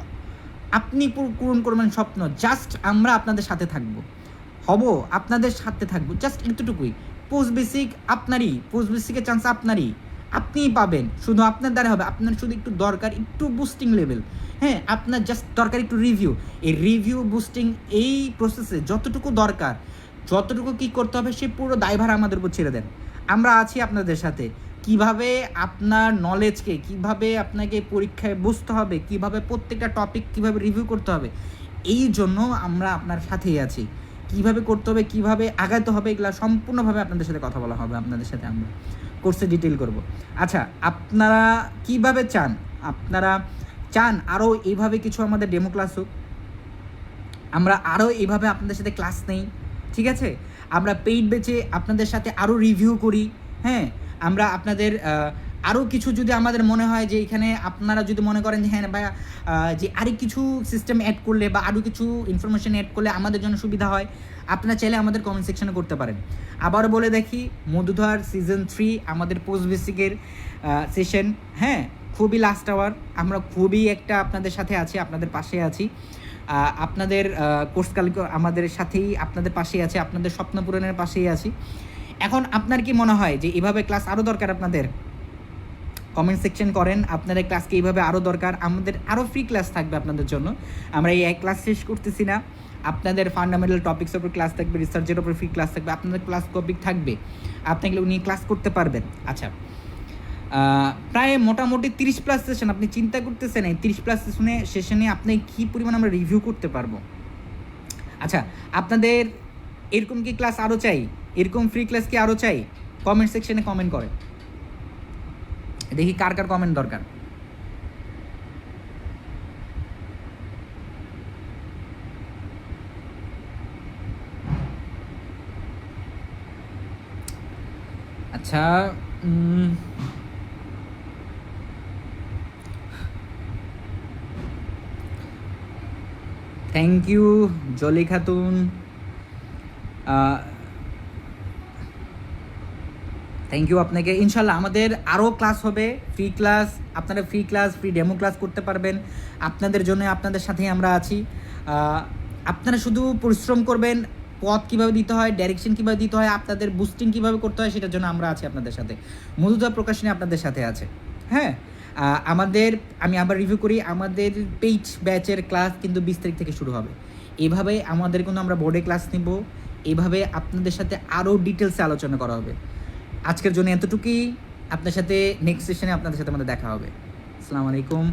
আপনি পূরণ করবেন স্বপ্ন, জাস্ট আমরা আপনাদের সাথে থাকবো, আপনাদের সাথে থাকবো, জাস্ট এতটুকুই। পোস্ট বেসিক আপনারই, পোস্ট বেসিকের চান্স আপনারই, আপনিই পাবেন, শুধু আপনার দ্বারা হবে। আপনার শুধু একটু দরকার একটু বুস্টিং লেভেল, হ্যাঁ, আপনার জাস্ট দরকার একটু রিভিউ। এই রিভিউ বুস্টিং এই প্রসেসে যতটুকু দরকার, যতটুকু কী করতে হবে সে পুরো দায়ভার আমাদের উপর ছেড়ে দেন। আমরা আছি আপনাদের সাথে। কিভাবে আপনার নলেজকে, কিভাবে আপনাকে পরীক্ষায় বুঝতে হবে, কিভাবে প্রত্যেকটা টপিক কিভাবে রিভিউ করতে হবে, এই জন্য আমরা আপনার সাথেই আছি। কিভাবে করতে হবে, কিভাবে আগাতে হবে, এগুলো সম্পূর্ণভাবে আপনাদের সাথে কথা বলা হবে, আপনাদের সাথে আমরা কোর্সে ডিটেল করব। আচ্ছা, আপনারা কিভাবে চান, আপনারা চান আরও এইভাবে কিছু আমাদের ডেমো ক্লাস হোক, আমরা আরও এইভাবে আপনাদের সাথে ক্লাস নেই, ঠিক আছে? আমরা পেইড বেচে আপনাদের সাথে আরও রিভিউ করি, হ্যাঁ, আমরা আপনাদের আরও কিছু যদি আমাদের মনে হয় যে এখানে আপনারা যদি মনে করেন যে হ্যাঁ ভাইয়া, যে আরও কিছু সিস্টেম অ্যাড করলে বা আরও কিছু ইনফরমেশন অ্যাড করলে আমাদের জন্য সুবিধা হয়, আপনারা চাইলে আমাদের কমেন্ট সেকশনে করতে পারেন। আবারও বলে দেখি, মধুধার সিজন 3 আমাদের পোস্ট বেসিকের সেশন, হ্যাঁ, খুবই লাস্ট আওয়ার। আমরা খুবই একটা আপনাদের সাথে আছি, আপনাদের পাশে আছি, আপনাদের কোর্স কারিকুলাম আমাদের সাথেই, আপনাদের পাশেই আছে, আপনাদের স্বপ্ন পূরণের পাশেই আছি। এখন আপনার কি মনে হয় যে এভাবে ক্লাস আরও দরকার? আপনাদের কমেন্ট সেকশন করেন, আপনাদের ক্লাসকে এইভাবে আরও দরকার। আমাদের আরও ফ্রি ক্লাস থাকবে আপনাদের জন্য। আমরা এই এক ক্লাস শেষ করতেছি না, আপনাদের ফান্ডামেন্টাল টপিক্সের উপর ক্লাস থাকবে, রিসার্চের উপর ফ্রি ক্লাস থাকবে, আপনাদের ক্লাস টপিক থাকবে, আপনি এগুলো নিয়ে ক্লাস করতে পারবেন। আচ্ছা, প্রায় মোটামুটি 30+ সেশন, আপনি চিন্তা করতেছেন এই 30+ সেশনে আপনি কী পরিমাণ আমরা রিভিউ করতে পারবো। আচ্ছা, আপনাদের এরকম কি ক্লাস আরও চাই, এরকম ফ্রি ক্লাস কি আরও চাই? কমেন্ট সেকশনে কমেন্ট করে দেখি কার কার কমেন্ট দরকার। আচ্ছা, thank you Jolly Khatun, thank you আপনাকে। ইনশাল্লাহ আমাদের আরও ক্লাস হবে, ফ্রি ক্লাস, আপনারা free class, free demo class করতে পারবেন। আপনাদের জন্য, আপনাদের সাথেই আমরা আছি। আপনারা শুধু পরিশ্রম করবেন, পথ কীভাবে দিতে হয়, ডাইরেকশন কীভাবে দিতে হয়, আপনাদের বুস্টিং কীভাবে করতে হয়, সেটার জন্য আমরা আছি আপনাদের সাথে। মধুধা প্রকাশনী আপনাদের সাথে আছে, হ্যাঁ। আমি আবার রিভিউ করি, আমাদের পেইড ব্যাচের ক্লাস কিন্তু 20 তারিখ থেকে শুরু হবে। এভাবে আমাদের কিন্তু আমরা বোর্ডে ক্লাস নিব, এভাবে আপনাদের সাথে আরও ডিটেলসে আলোচনা করা হবে। আজকের জন্য এতটুকুই, আপনার সাথে নেক্সট সেশনে আপনাদের সাথে আমাদের দেখা হবে। আসসালামু আলাইকুম।